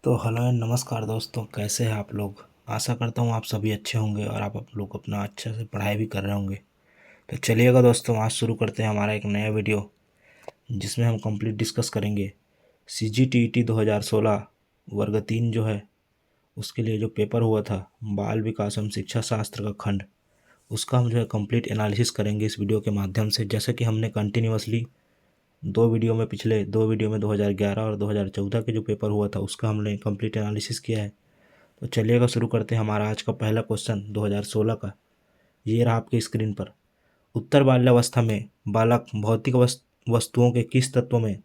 तो hello and नमस्कार दोस्तों, कैसे हैं आप लोग। आशा करता हूँ आप सभी अच्छे होंगे और आप लोग अपना अच्छे से पढ़ाई भी कर रहे होंगे। तो चलिएगा दोस्तों, आज शुरू करते हैं हमारा एक नया वीडियो जिसमें हम कंप्लीट डिस्कस करेंगे CGTET 2016 वर्ग 3 जो है उसके लिए जो पेपर हुआ था बाल विकास एवं शिक्षा शास्त्र का खंड, उसका हम जो है कंप्लीट एनालिसिस करेंगे इस वीडियो के माध्यम से। जैसे कि हमने कंटिन्यूअसली पिछले दो वीडियो में 2011 और 2014 के जो पेपर हुआ था उसका हमने कंप्लीट एनालिसिस किया है। तो चलिएगा शुरू करते हैं हमारा आज का पहला क्वेश्चन 2016 का। ये रहा आपके स्क्रीन पर। उत्तर बाल्यावस्था में बालक भौतिक वस्तुओं के किस तत्व में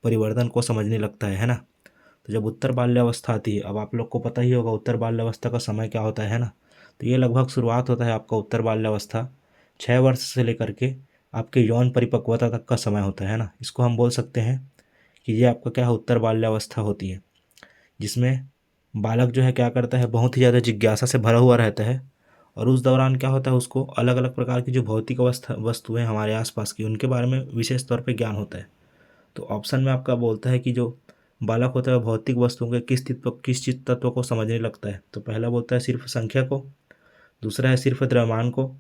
परिवर्तन को समझने लगता है ना। तो जब उत्तर बाल्यावस्था आती है, अब आप लोग को पता ही होगा उत्तर बाल्यावस्था का समय क्या होता है ना। तो ये लगभग शुरुआत होता है आपका उत्तर बाल्यावस्था 6 वर्ष से लेकर के आपके यौन परिपक्वता तक का समय होता है ना। इसको हम बोल सकते हैं कि ये आपका क्या है, उत्तर बाल्यावस्था होती है, जिसमें बालक जो है क्या करता है, बहुत ही ज़्यादा जिज्ञासा से भरा हुआ रहता है। और उस दौरान क्या होता है, उसको अलग अलग प्रकार की जो भौतिक वस्तुएं हमारे आसपास की उनके बारे में विशेष तौर पे ज्ञान होता है। तो ऑप्शन में आपका बोलता है कि जो बालक होता है वह भौतिक वस्तुओं के किस चीज तत्व को समझने लगता है। तो पहला बोलता है सिर्फ संख्या को, दूसरा है सिर्फ द्रव्यमान को,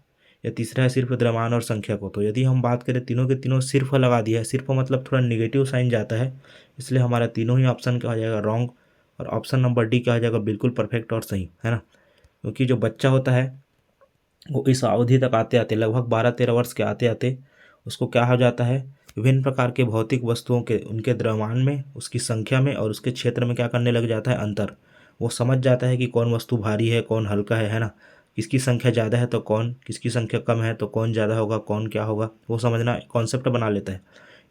या तीसरा है सिर्फ द्रव्यमान और संख्या को। तो यदि हम बात करें तीनों के तीनों सिर्फ लगा दिया है, सिर्फ मतलब थोड़ा निगेटिव साइन जाता है, इसलिए हमारा तीनों ही ऑप्शन क्या हो जाएगा, रॉन्ग। और ऑप्शन नंबर डी क्या हो जाएगा, बिल्कुल परफेक्ट और सही, है ना। क्योंकि जो बच्चा होता है वो इस अवधि तक आते आते लगभग 12-13 वर्ष के आते आते उसको क्या हो जाता है, विभिन्न प्रकार के भौतिक वस्तुओं के उनके द्रव्यमान में, उसकी संख्या में और उसके क्षेत्र में क्या करने लग जाता है, अंतर। वो समझ जाता है कि कौन वस्तु भारी है कौन हल्का है ना। किसकी संख्या ज़्यादा है तो कौन, किसकी संख्या कम है तो कौन ज़्यादा होगा, कौन क्या होगा, वो समझना कॉन्सेप्ट बना लेता है।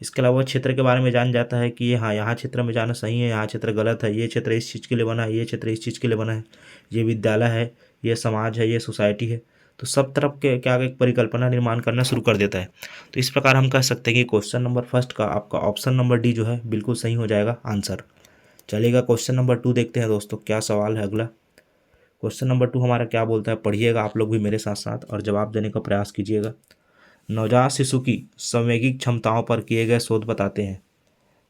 इसके अलावा क्षेत्र के बारे में जान जाता है कि ये हाँ यहाँ क्षेत्र में जाना सही है, यहाँ क्षेत्र गलत है, ये क्षेत्र इस चीज़ के लिए बना है, ये क्षेत्र इस चीज़ के लिए बना है, ये विद्यालय है, ये समाज है, ये सोसाइटी है। तो सब तरफ के क्या एक परिकल्पना निर्माण करना शुरू कर देता है। तो इस प्रकार हम कह सकते हैं कि क्वेश्चन नंबर फर्स्ट का आपका ऑप्शन नंबर डी जो है बिल्कुल सही हो जाएगा आंसर। चलिएगा क्वेश्चन नंबर 2 देखते हैं दोस्तों, क्या सवाल है अगला। क्वेश्चन नंबर 2 हमारा क्या बोलता है, पढ़िएगा आप लोग भी मेरे साथ साथ और जवाब देने का प्रयास कीजिएगा। नवजात शिशु की संवेगिक क्षमताओं पर किए गए शोध बताते हैं।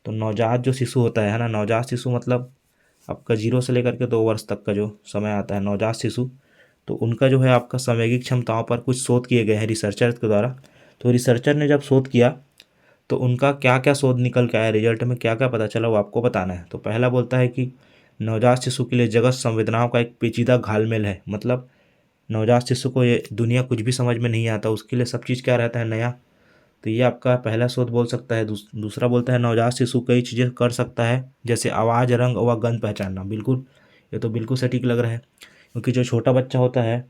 तो नवजात जो शिशु होता है ना, नवजात शिशु मतलब आपका 0 से लेकर के 2 वर्ष तक का जो समय आता है नवजात शिशु, तो उनका जो है आपका संवेगिक क्षमताओं पर कुछ शोध किए गए हैं रिसर्चर के द्वारा। तो रिसर्चर ने जब शोध किया तो उनका क्या क्या शोध निकल के आया, रिजल्ट में क्या क्या पता चला, वो आपको बताना है। तो पहला बोलता है कि नवजात शिशु के लिए जगत संवेदनाओं का एक पेचीदा घालमेल है। मतलब नवजात शिशु को ये दुनिया कुछ भी समझ में नहीं आता, उसके लिए सब चीज़ क्या रहता है, नया। तो ये आपका पहला शोध बोल सकता है। दूसरा बोलता है नवजात शिशु कई चीज़ें कर सकता है, जैसे आवाज़, रंग व गंध पहचानना। बिल्कुल, ये तो बिल्कुल सटीक लग रहा है। क्योंकि जो छोटा बच्चा होता है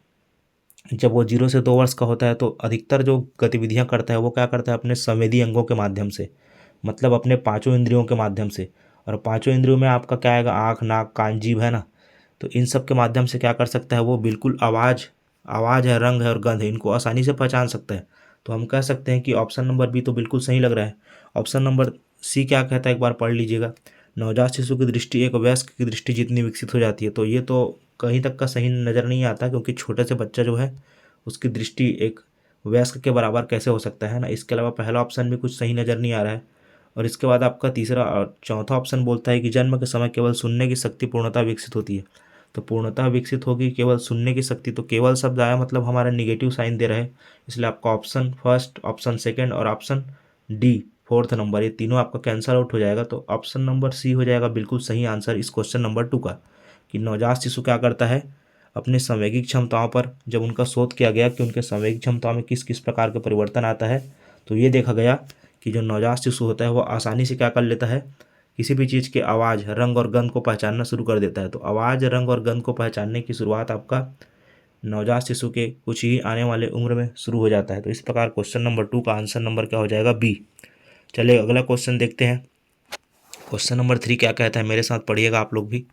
जब वो 0 से 2 वर्ष का होता है तो अधिकतर जो गतिविधियाँ करता है वो क्या करता है, अपने संवेदी अंगों के माध्यम से, मतलब अपने पांचों इंद्रियों के माध्यम से। और पांचों इंद्रियों में आपका क्या आएगा, आँख, नाक, कान, जीभ, है ना। तो इन सब के माध्यम से क्या कर सकता है वो, बिल्कुल आवाज़ है, रंग है और गंध है, इनको आसानी से पहचान सकता है। तो हम कह सकते हैं कि ऑप्शन नंबर बी तो बिल्कुल सही लग रहा है। ऑप्शन नंबर सी क्या कहता है, एक बार पढ़ लीजिएगा। नवजात शिशु की दृष्टि एक वयस्क की दृष्टि जितनी विकसित हो जाती है। तो ये तो कहीं तक का सही नज़र नहीं आता, क्योंकि छोटे से बच्चा जो है उसकी दृष्टि एक वयस्क के बराबर कैसे हो सकता है ना। इसके अलावा पहला ऑप्शन भी कुछ सही नज़र नहीं आ रहा है। और इसके बाद आपका तीसरा और चौथा ऑप्शन बोलता है कि जन्म के समय केवल सुनने की शक्ति पूर्णतः विकसित होती है। तो पूर्णतः विकसित होगी केवल सुनने की शक्ति, तो केवल शब्द आया मतलब हमारा निगेटिव साइन दे रहा है। इसलिए आपका ऑप्शन फर्स्ट, ऑप्शन सेकंड और ऑप्शन डी फोर्थ नंबर, ये तीनों आपका कैंसल आउट हो जाएगा। तो ऑप्शन नंबर सी हो जाएगा बिल्कुल सही आंसर इस क्वेश्चन नंबर 2 का, कि नवजात शिशु क्या करता है, अपने संवेगिक क्षमताओं पर जब उनका शोध किया गया कि उनके संवेगिक क्षमताओं में किस किस प्रकार के परिवर्तन आता है, तो ये देखा गया कि जो नवजात शिशु होता है वो आसानी से क्या कर लेता है, किसी भी चीज़ के आवाज़, रंग और गंध को पहचानना शुरू कर देता है। तो आवाज़, रंग और गंध को पहचानने की शुरुआत आपका नवजात शिशु के कुछ ही आने वाले उम्र में शुरू हो जाता है। तो इस प्रकार क्वेश्चन नंबर 2 का आंसर नंबर क्या हो जाएगा, बी। चलिए अगला क्वेश्चन देखते हैं। क्वेश्चन नंबर 3 क्या कहता है, मेरे साथ पढ़िएगा आप लोग भी।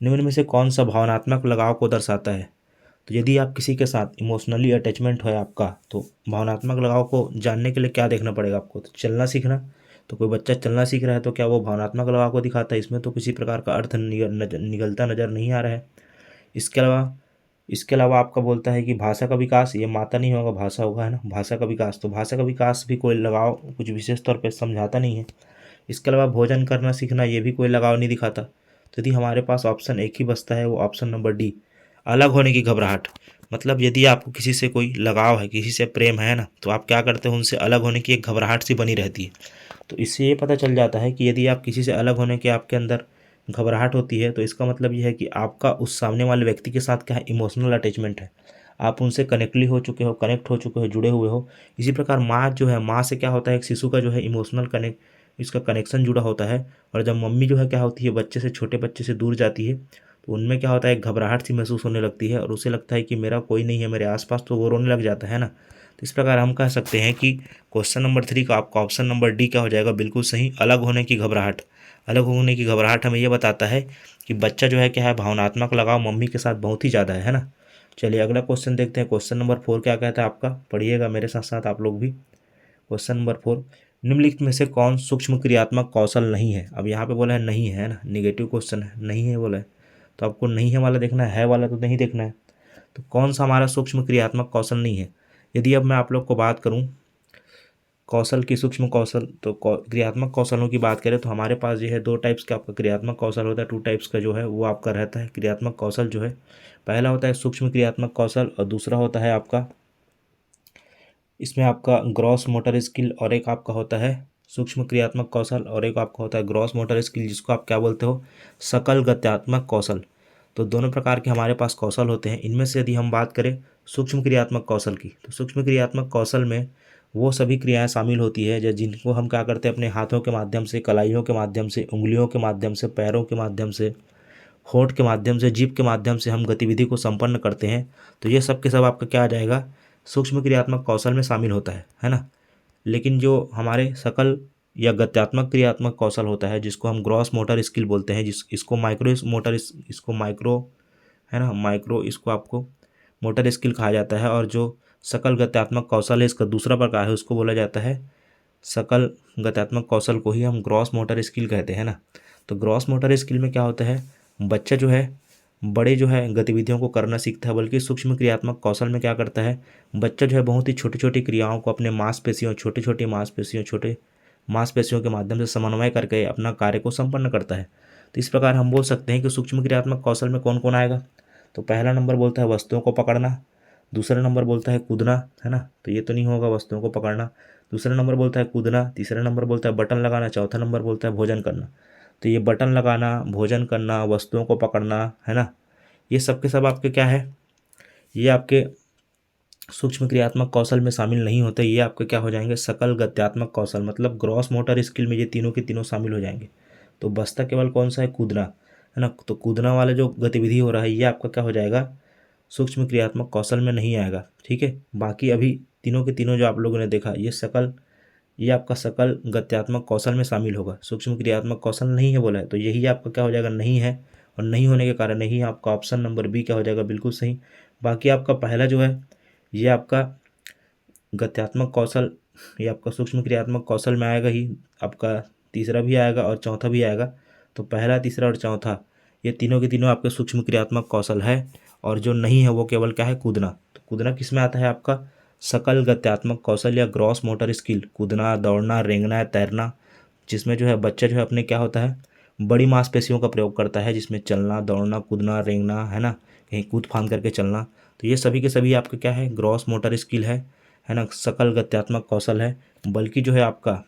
निम्न में से कौन सा भावनात्मक लगाव को दर्शाता है। तो यदि आप किसी के साथ इमोशनली अटैचमेंट है आपका, तो भावनात्मक लगाव को जानने के लिए क्या देखना पड़ेगा आपको, तो चलना सीखना। तो कोई बच्चा चलना सीख रहा है तो क्या वो भावनात्मक लगाव को दिखाता है, इसमें तो किसी प्रकार का अर्थ निकलता नज़र नहीं आ रहा है। इसके अलावा आपका बोलता है कि भाषा का विकास, ये माता नहीं होगा भाषा होगा, है ना, भाषा का विकास। तो भाषा का विकास भी कोई लगाव कुछ विशेष तौर पर समझाता नहीं है। इसके अलावा भोजन करना सीखना, ये भी कोई लगाव नहीं दिखाता। तो यदि हमारे पास ऑप्शन एक ही बचता है, वो ऑप्शन नंबर डी, अलग होने की घबराहट। मतलब यदि आपको किसी से कोई लगाव है, किसी से प्रेम है ना, तो आप क्या करते हो, उनसे अलग होने की एक घबराहट सी बनी रहती है। तो इससे ये पता चल जाता है कि यदि आप किसी से अलग होने के आपके अंदर घबराहट होती है, तो इसका मतलब ये है कि आपका उस सामने वाले व्यक्ति के साथ क्या है, इमोशनल अटैचमेंट है। आप उनसे कनेक्ट हो चुके हो, जुड़े हुए हो। इसी प्रकार माँ जो है, माँ से क्या होता है, एक शिशु का जो है इमोशनल इसका कनेक्शन जुड़ा होता है। और जब मम्मी जो है क्या होती है, बच्चे से, छोटे बच्चे से दूर जाती है, तो उनमें क्या होता है, एक घबराहट सी महसूस होने लगती है और उसे लगता है कि मेरा कोई नहीं है मेरे आसपास, तो वो रोने लग जाता है ना। तो इस प्रकार हम कह सकते हैं कि क्वेश्चन नंबर 3 का आपका ऑप्शन नंबर डी क्या हो जाएगा, बिल्कुल सही, अलग होने की घबराहट। अलग होने की घबराहट हमें ये बताता है कि बच्चा जो है क्या है, भावनात्मक लगाव मम्मी के साथ बहुत ही ज़्यादा है ना। चलिए अगला क्वेश्चन देखते हैं। क्वेश्चन नंबर 4 क्या कहता है आपका, पढ़िएगा मेरे साथ साथ आप लोग भी। क्वेश्चन नंबर 4, निम्नलिखित में से कौन सूक्ष्म क्रियात्मक कौशल नहीं है। अब यहाँ पे बोला है नहीं है ना, निगेटिव क्वेश्चन है, नहीं है बोला है, तो आपको नहीं है वाला देखना है वाला तो नहीं देखना है। तो कौन सा हमारा सूक्ष्म क्रियात्मक कौशल नहीं है। यदि अब मैं आप लोग को बात करूं कौशल की, सूक्ष्म कौशल, तो क्रियात्मक कौशलों की बात करें तो हमारे पास ये है 2 टाइप्स का आपका क्रियात्मक कौशल होता है। 2 टाइप्स का जो है वो आपका रहता है क्रियात्मक कौशल जो है। पहला होता है सूक्ष्म क्रियात्मक कौशल और दूसरा होता है आपका, इसमें आपका ग्रॉस मोटर स्किल, और एक आपका होता है सूक्ष्म क्रियात्मक कौशल और एक आपका होता है ग्रॉस मोटर स्किल, जिसको आप क्या बोलते हो, सकल गत्यात्मक कौशल। तो दोनों प्रकार के हमारे पास कौशल होते हैं। इनमें से यदि हम बात करें सूक्ष्म क्रियात्मक कौशल की, तो सूक्ष्म क्रियात्मक कौशल में वो सभी क्रियाएं शामिल होती है जो जिनको हम क्या करते हैं, अपने हाथों के माध्यम से, कलाइयों के माध्यम से, उंगलियों के माध्यम से, पैरों के माध्यम से, होंठ के माध्यम से, जीभ के माध्यम से हम गतिविधि को संपन्न करते हैं। तो ये सब के सब आपका क्या आ जाएगा, सूक्ष्म क्रियात्मक कौशल में शामिल होता है ना। लेकिन जो हमारे सकल या गत्यात्मक क्रियात्मक कौशल होता है, जिसको हम ग्रॉस मोटर स्किल बोलते हैं, इसको माइक्रो मोटर, इसको माइक्रो है ना, माइक्रो इसको आपको मोटर स्किल कहा जाता है। और जो सकल गत्यात्मक कौशल है, इसका दूसरा प्रकार है, उसको बोला जाता है सकल गत्यात्मक कौशल को ही हम ग्रॉस मोटर स्किल कहते हैं ना। तो ग्रॉस मोटर स्किल में क्या होता है, बच्चा जो है बड़े जो है गतिविधियों को करना सीखता है, बल्कि सूक्ष्म क्रियात्मक कौशल में क्या करता है, बच्चा जो है बहुत ही छोटी छोटी क्रियाओं को अपने मांसपेशियों, छोटे मांसपेशियों के माध्यम से समन्वय करके अपना कार्य को संपन्न करता है। तो इस प्रकार हम बोल सकते हैं कि सूक्ष्म क्रियात्मक कौशल में कौन कौन आएगा। तो पहला नंबर बोलता है वस्तुओं को पकड़ना, दूसरा नंबर बोलता है कूदना, है ना, तो ये तो नहीं होगा वस्तुओं को पकड़ना। दूसरा नंबर बोलता है कूदना, तीसरा नंबर बोलता है बटन लगाना, चौथा नंबर बोलता है भोजन करना। तो ये बटन लगाना, भोजन करना, वस्तुओं को पकड़ना, है ना, ये सब के सब आपके क्या है, ये आपके सूक्ष्म क्रियात्मक कौशल में शामिल नहीं होते। ये आपके क्या हो जाएंगे, सकल गत्यात्मक कौशल, मतलब ग्रॉस मोटर स्किल में ये तीनों के तीनों शामिल हो जाएंगे। तो बचता केवल कौन सा है, कूदना, है ना। तो कूदना वाला जो गतिविधि हो रहा है, ये आपका क्या हो जाएगा, सूक्ष्म क्रियात्मक कौशल में नहीं आएगा। ठीक है, बाकी अभी तीनों के तीनों जो आप लोगों ने देखा, ये आपका सकल गत्यात्मक कौशल में शामिल होगा, सूक्ष्म क्रियात्मक कौशल नहीं है बोला है, तो यही आपका क्या हो जाएगा, नहीं है। और नहीं होने के कारण नहीं, आपका ऑप्शन नंबर बी क्या हो जाएगा, बिल्कुल सही। बाकी आपका पहला जो है, ये आपका गत्यात्मक कौशल, ये आपका सूक्ष्म क्रियात्मक कौशल में आएगा ही, आपका तीसरा भी आएगा और चौथा भी आएगा। तो पहला, तीसरा और चौथा, ये तीनों के तीनों आपके सूक्ष्म क्रियात्मक कौशल है। और जो नहीं है वो केवल क्या है, कूदना। तो कूदना किस में आता है, आपका सकल गत्यात्मक कौशल या ग्रॉस मोटर स्किल, कूदना, दौड़ना, रेंगना, तैरना, जिसमें जो है बच्चा जो है अपने क्या होता है, बड़ी मांसपेशियों का प्रयोग करता है, जिसमें चलना, दौड़ना, कूदना, रेंगना, है ना, कहीं कूद फांद करके चलना। तो ये सभी के सभी आपके क्या है, ग्रॉस मोटर स्किल है ना, सकल गत्यात्मक कौशल है। बल्कि जो है आपका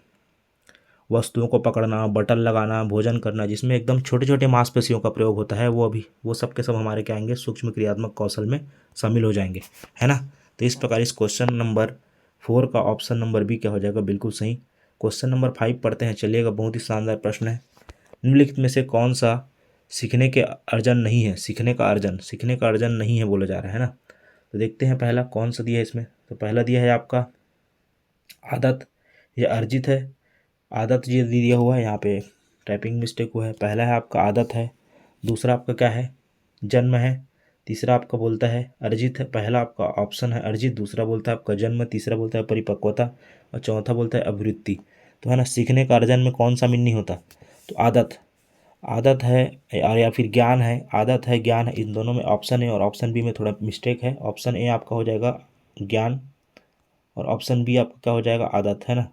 वस्तुओं को पकड़ना, बटन लगाना, भोजन करना, जिसमें एकदम छोटे छोटे मांसपेशियों का प्रयोग होता है, वो सब के सब हमारे क्या आएंगे, सूक्ष्म क्रियात्मक कौशल में शामिल हो जाएंगे, है ना। तो इस प्रकार इस क्वेश्चन नंबर 4 का ऑप्शन नंबर बी क्या हो जाएगा, बिल्कुल सही। क्वेश्चन नंबर 5 पढ़ते हैं, चलिएगा, बहुत ही शानदार प्रश्न है। निम्नलिखित में से कौन सा सीखने के अर्जन नहीं है, सीखने का अर्जन नहीं है बोला जा रहा है ना। तो देखते हैं पहला कौन सा दिया है इसमें। तो पहला दिया है आपका आदत, यह अर्जित है। आदत ये दिया हुआ है, यहाँ पे टाइपिंग मिस्टेक हुआ है। पहला है आपका आदत है, दूसरा आपका क्या है, जन्म है, तीसरा आपका बोलता है अर्जित है। पहला आपका ऑप्शन है अर्जित, दूसरा बोलता है आपका जन्म, तीसरा बोलता है परिपक्वता और चौथा बोलता है अभिवृत्ति। तो है ना, सीखने का अर्जन में कौन शामिल नहीं होता। तो आदत है और या फिर ज्ञान है, आदत है, ज्ञान है, इन दोनों में ऑप्शन ए और ऑप्शन बी में थोड़ा मिस्टेक है। ऑप्शन ए आपका हो जाएगा ज्ञान और ऑप्शन बी आपका क्या हो जाएगा, आदत, है ना।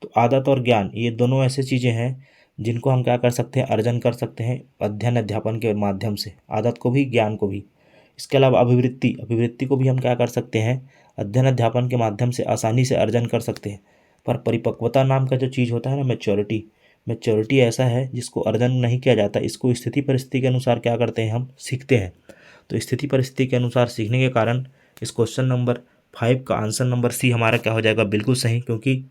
तो आदत और ज्ञान ये दोनों ऐसे चीज़ें हैं जिनको हम क्या कर सकते हैं, अर्जन कर सकते हैं अध्ययन अध्यापन के माध्यम से, आदत को भी ज्ञान को भी। इसके अलावा अभिवृत्ति, अभिवृत्ति को भी हम क्या कर सकते हैं, अध्ययन अध्यापन के माध्यम से आसानी से अर्जन कर सकते हैं। पर परिपक्वता नाम का जो चीज़ होता है ना, मैच्योरिटी, मैच्योरिटी ऐसा है जिसको अर्जन नहीं किया जाता, इसको स्थिति परिस्थिति के अनुसार क्या करते हैं, हम सीखते हैं। तो स्थिति परिस्थिति के अनुसार सीखने के कारण इस क्वेश्चन नंबर 5 का आंसर नंबर सी हमारा क्या हो जाएगा, बिल्कुल सही। क्योंकि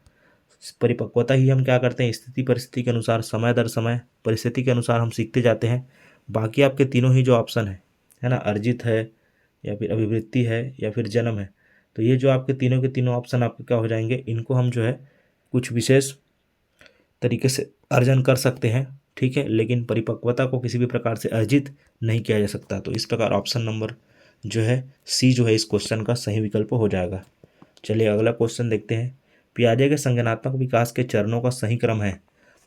परिपक्वता ही हम क्या करते हैं, स्थिति परिस्थिति के अनुसार, समय दर समय परिस्थिति के अनुसार हम सीखते जाते हैं। बाकी आपके तीनों ही जो ऑप्शन है ना, अर्जित है या फिर अभिवृत्ति है या फिर जन्म है, तो ये जो आपके तीनों के तीनों ऑप्शन आपके क्या हो जाएंगे, इनको हम जो है कुछ विशेष तरीके से अर्जन कर सकते हैं, ठीक है। लेकिन परिपक्वता को किसी भी प्रकार से अर्जित नहीं किया जा सकता। तो इस प्रकार ऑप्शन नंबर जो है सी जो है इस क्वेश्चन का सही विकल्प हो जाएगा। चलिए अगला क्वेश्चन देखते हैं। पियाजे के संज्ञानात्मक विकास के चरणों का सही क्रम है।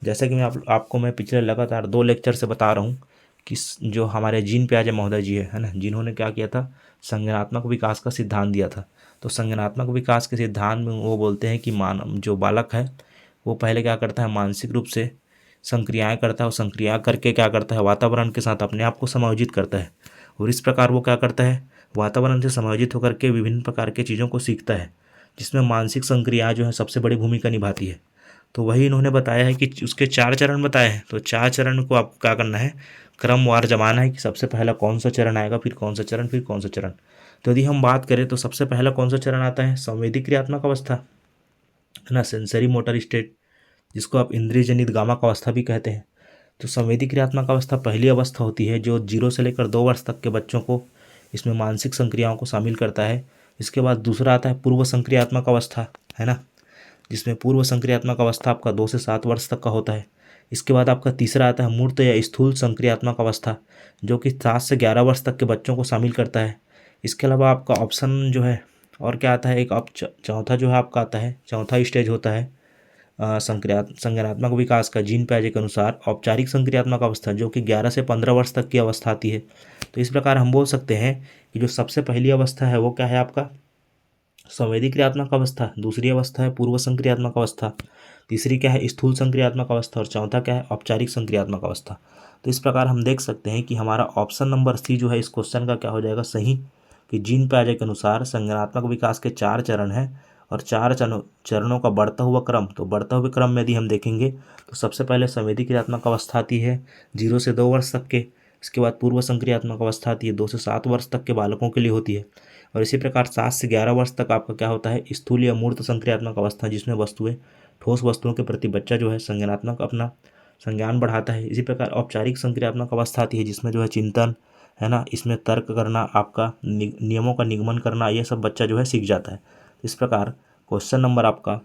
जैसा कि आपको मैं पिछले लगातार 2 लेक्चर से बता रहा हूँ कि जो हमारे जीन पियाजे महोदय जी है ना, जिन्होंने क्या किया था, संज्ञानात्मक विकास का सिद्धांत दिया था। तो संज्ञानात्मक विकास के सिद्धांत में वो बोलते हैं कि जो बालक है वो पहले क्या करता है, मानसिक रूप से संक्रियाएं करता है, और संक्रिया करके क्या करता है, वातावरण के साथ अपने आप को समायोजित करता है। और इस प्रकार वो क्या करता है, वातावरण से समायोजित होकर के विभिन्न प्रकार की चीज़ों को सीखता है, जिसमें मानसिक संक्रिया जो है सबसे बड़ी भूमिका निभाती है। तो वही इन्होंने बताया है कि उसके 4 चरण बताए हैं। तो 4 चरण को आपको क्या करना है, क्रमवार जमाना है कि सबसे पहला कौन सा चरण आएगा, फिर कौन सा चरण, फिर कौन सा चरण। तो यदि हम बात करें तो सबसे पहला कौन सा चरण आता है, संवेदी क्रियात्मक अवस्था, है ना, सेंसरी मोटर स्टेट, जिसको आप इंद्रिय जनित गामा का अवस्था भी कहते हैं। तो संवेदी क्रियात्मक अवस्था पहली अवस्था होती है जो 0 से लेकर 2 वर्ष तक के बच्चों को इसमें मानसिक संक्रियाओं को शामिल करता है। इसके बाद दूसरा आता है पूर्व संक्रियात्मक अवस्था, है ना, जिसमें पूर्व संक्रियात्मक अवस्था आपका 2 से 7 वर्ष तक का होता है। इसके बाद आपका तीसरा आता है मूर्त या स्थूल संक्रियात्मक अवस्था, जो कि 7 से 11 वर्ष तक के बच्चों को शामिल करता है। इसके अलावा आपका ऑप्शन जो है और क्या आता है, एक चौथा जो है आपका आता है, चौथा स्टेज होता है संज्ञानात्मक विकास का जीन पियाजे के अनुसार औपचारिक संक्रियात्मक अवस्था, जो कि 11 से 15 वर्ष तक की अवस्था आती है। तो इस प्रकार हम बोल सकते हैं कि जो सबसे पहली अवस्था है वो क्या है आपका, संवेदी क्रियात्मक अवस्था, दूसरी अवस्था है पूर्व संक्रियात्मक अवस्था, तीसरी क्या है, स्थूल संक्रियात्मक अवस्था, और चौथा क्या है, औपचारिक संक्रियात्मक अवस्था। तो इस प्रकार हम देख सकते हैं कि हमारा ऑप्शन नंबर सी जो है इस क्वेश्चन का क्या हो जाएगा, सही, कि जीन पियाजे के अनुसार संज्ञानात्मक विकास के 4 चरण हैं और 4 चरणों का बढ़ता हुआ क्रम। तो बढ़ता हुए क्रम में यदि हम देखेंगे तो सबसे पहले संवेदी क्रियात्मक अवस्था आती है 0 से 2 वर्ष तक के। इसके बाद पूर्व संक्रियात्मक अवस्था आती है 2 से 7 वर्ष तक के बालकों के लिए होती है। और इसी प्रकार 7 से 11 वर्ष तक आपका क्या होता है, स्थूल या मूर्त संक्रियात्मक अवस्था, जिसमें वस्तुएं, ठोस वस्तुओं के प्रति बच्चा जो है संज्ञानात्मक अपना संज्ञान बढ़ाता है। इसी प्रकार औपचारिक संक्रियात्मक अवस्था आती है जिसमें जो है चिंतन, है ना, इसमें तर्क करना, आपका नियमों का निगमन करना, ये सब बच्चा जो है सीख जाता है। इस प्रकार क्वेश्चन नंबर आपका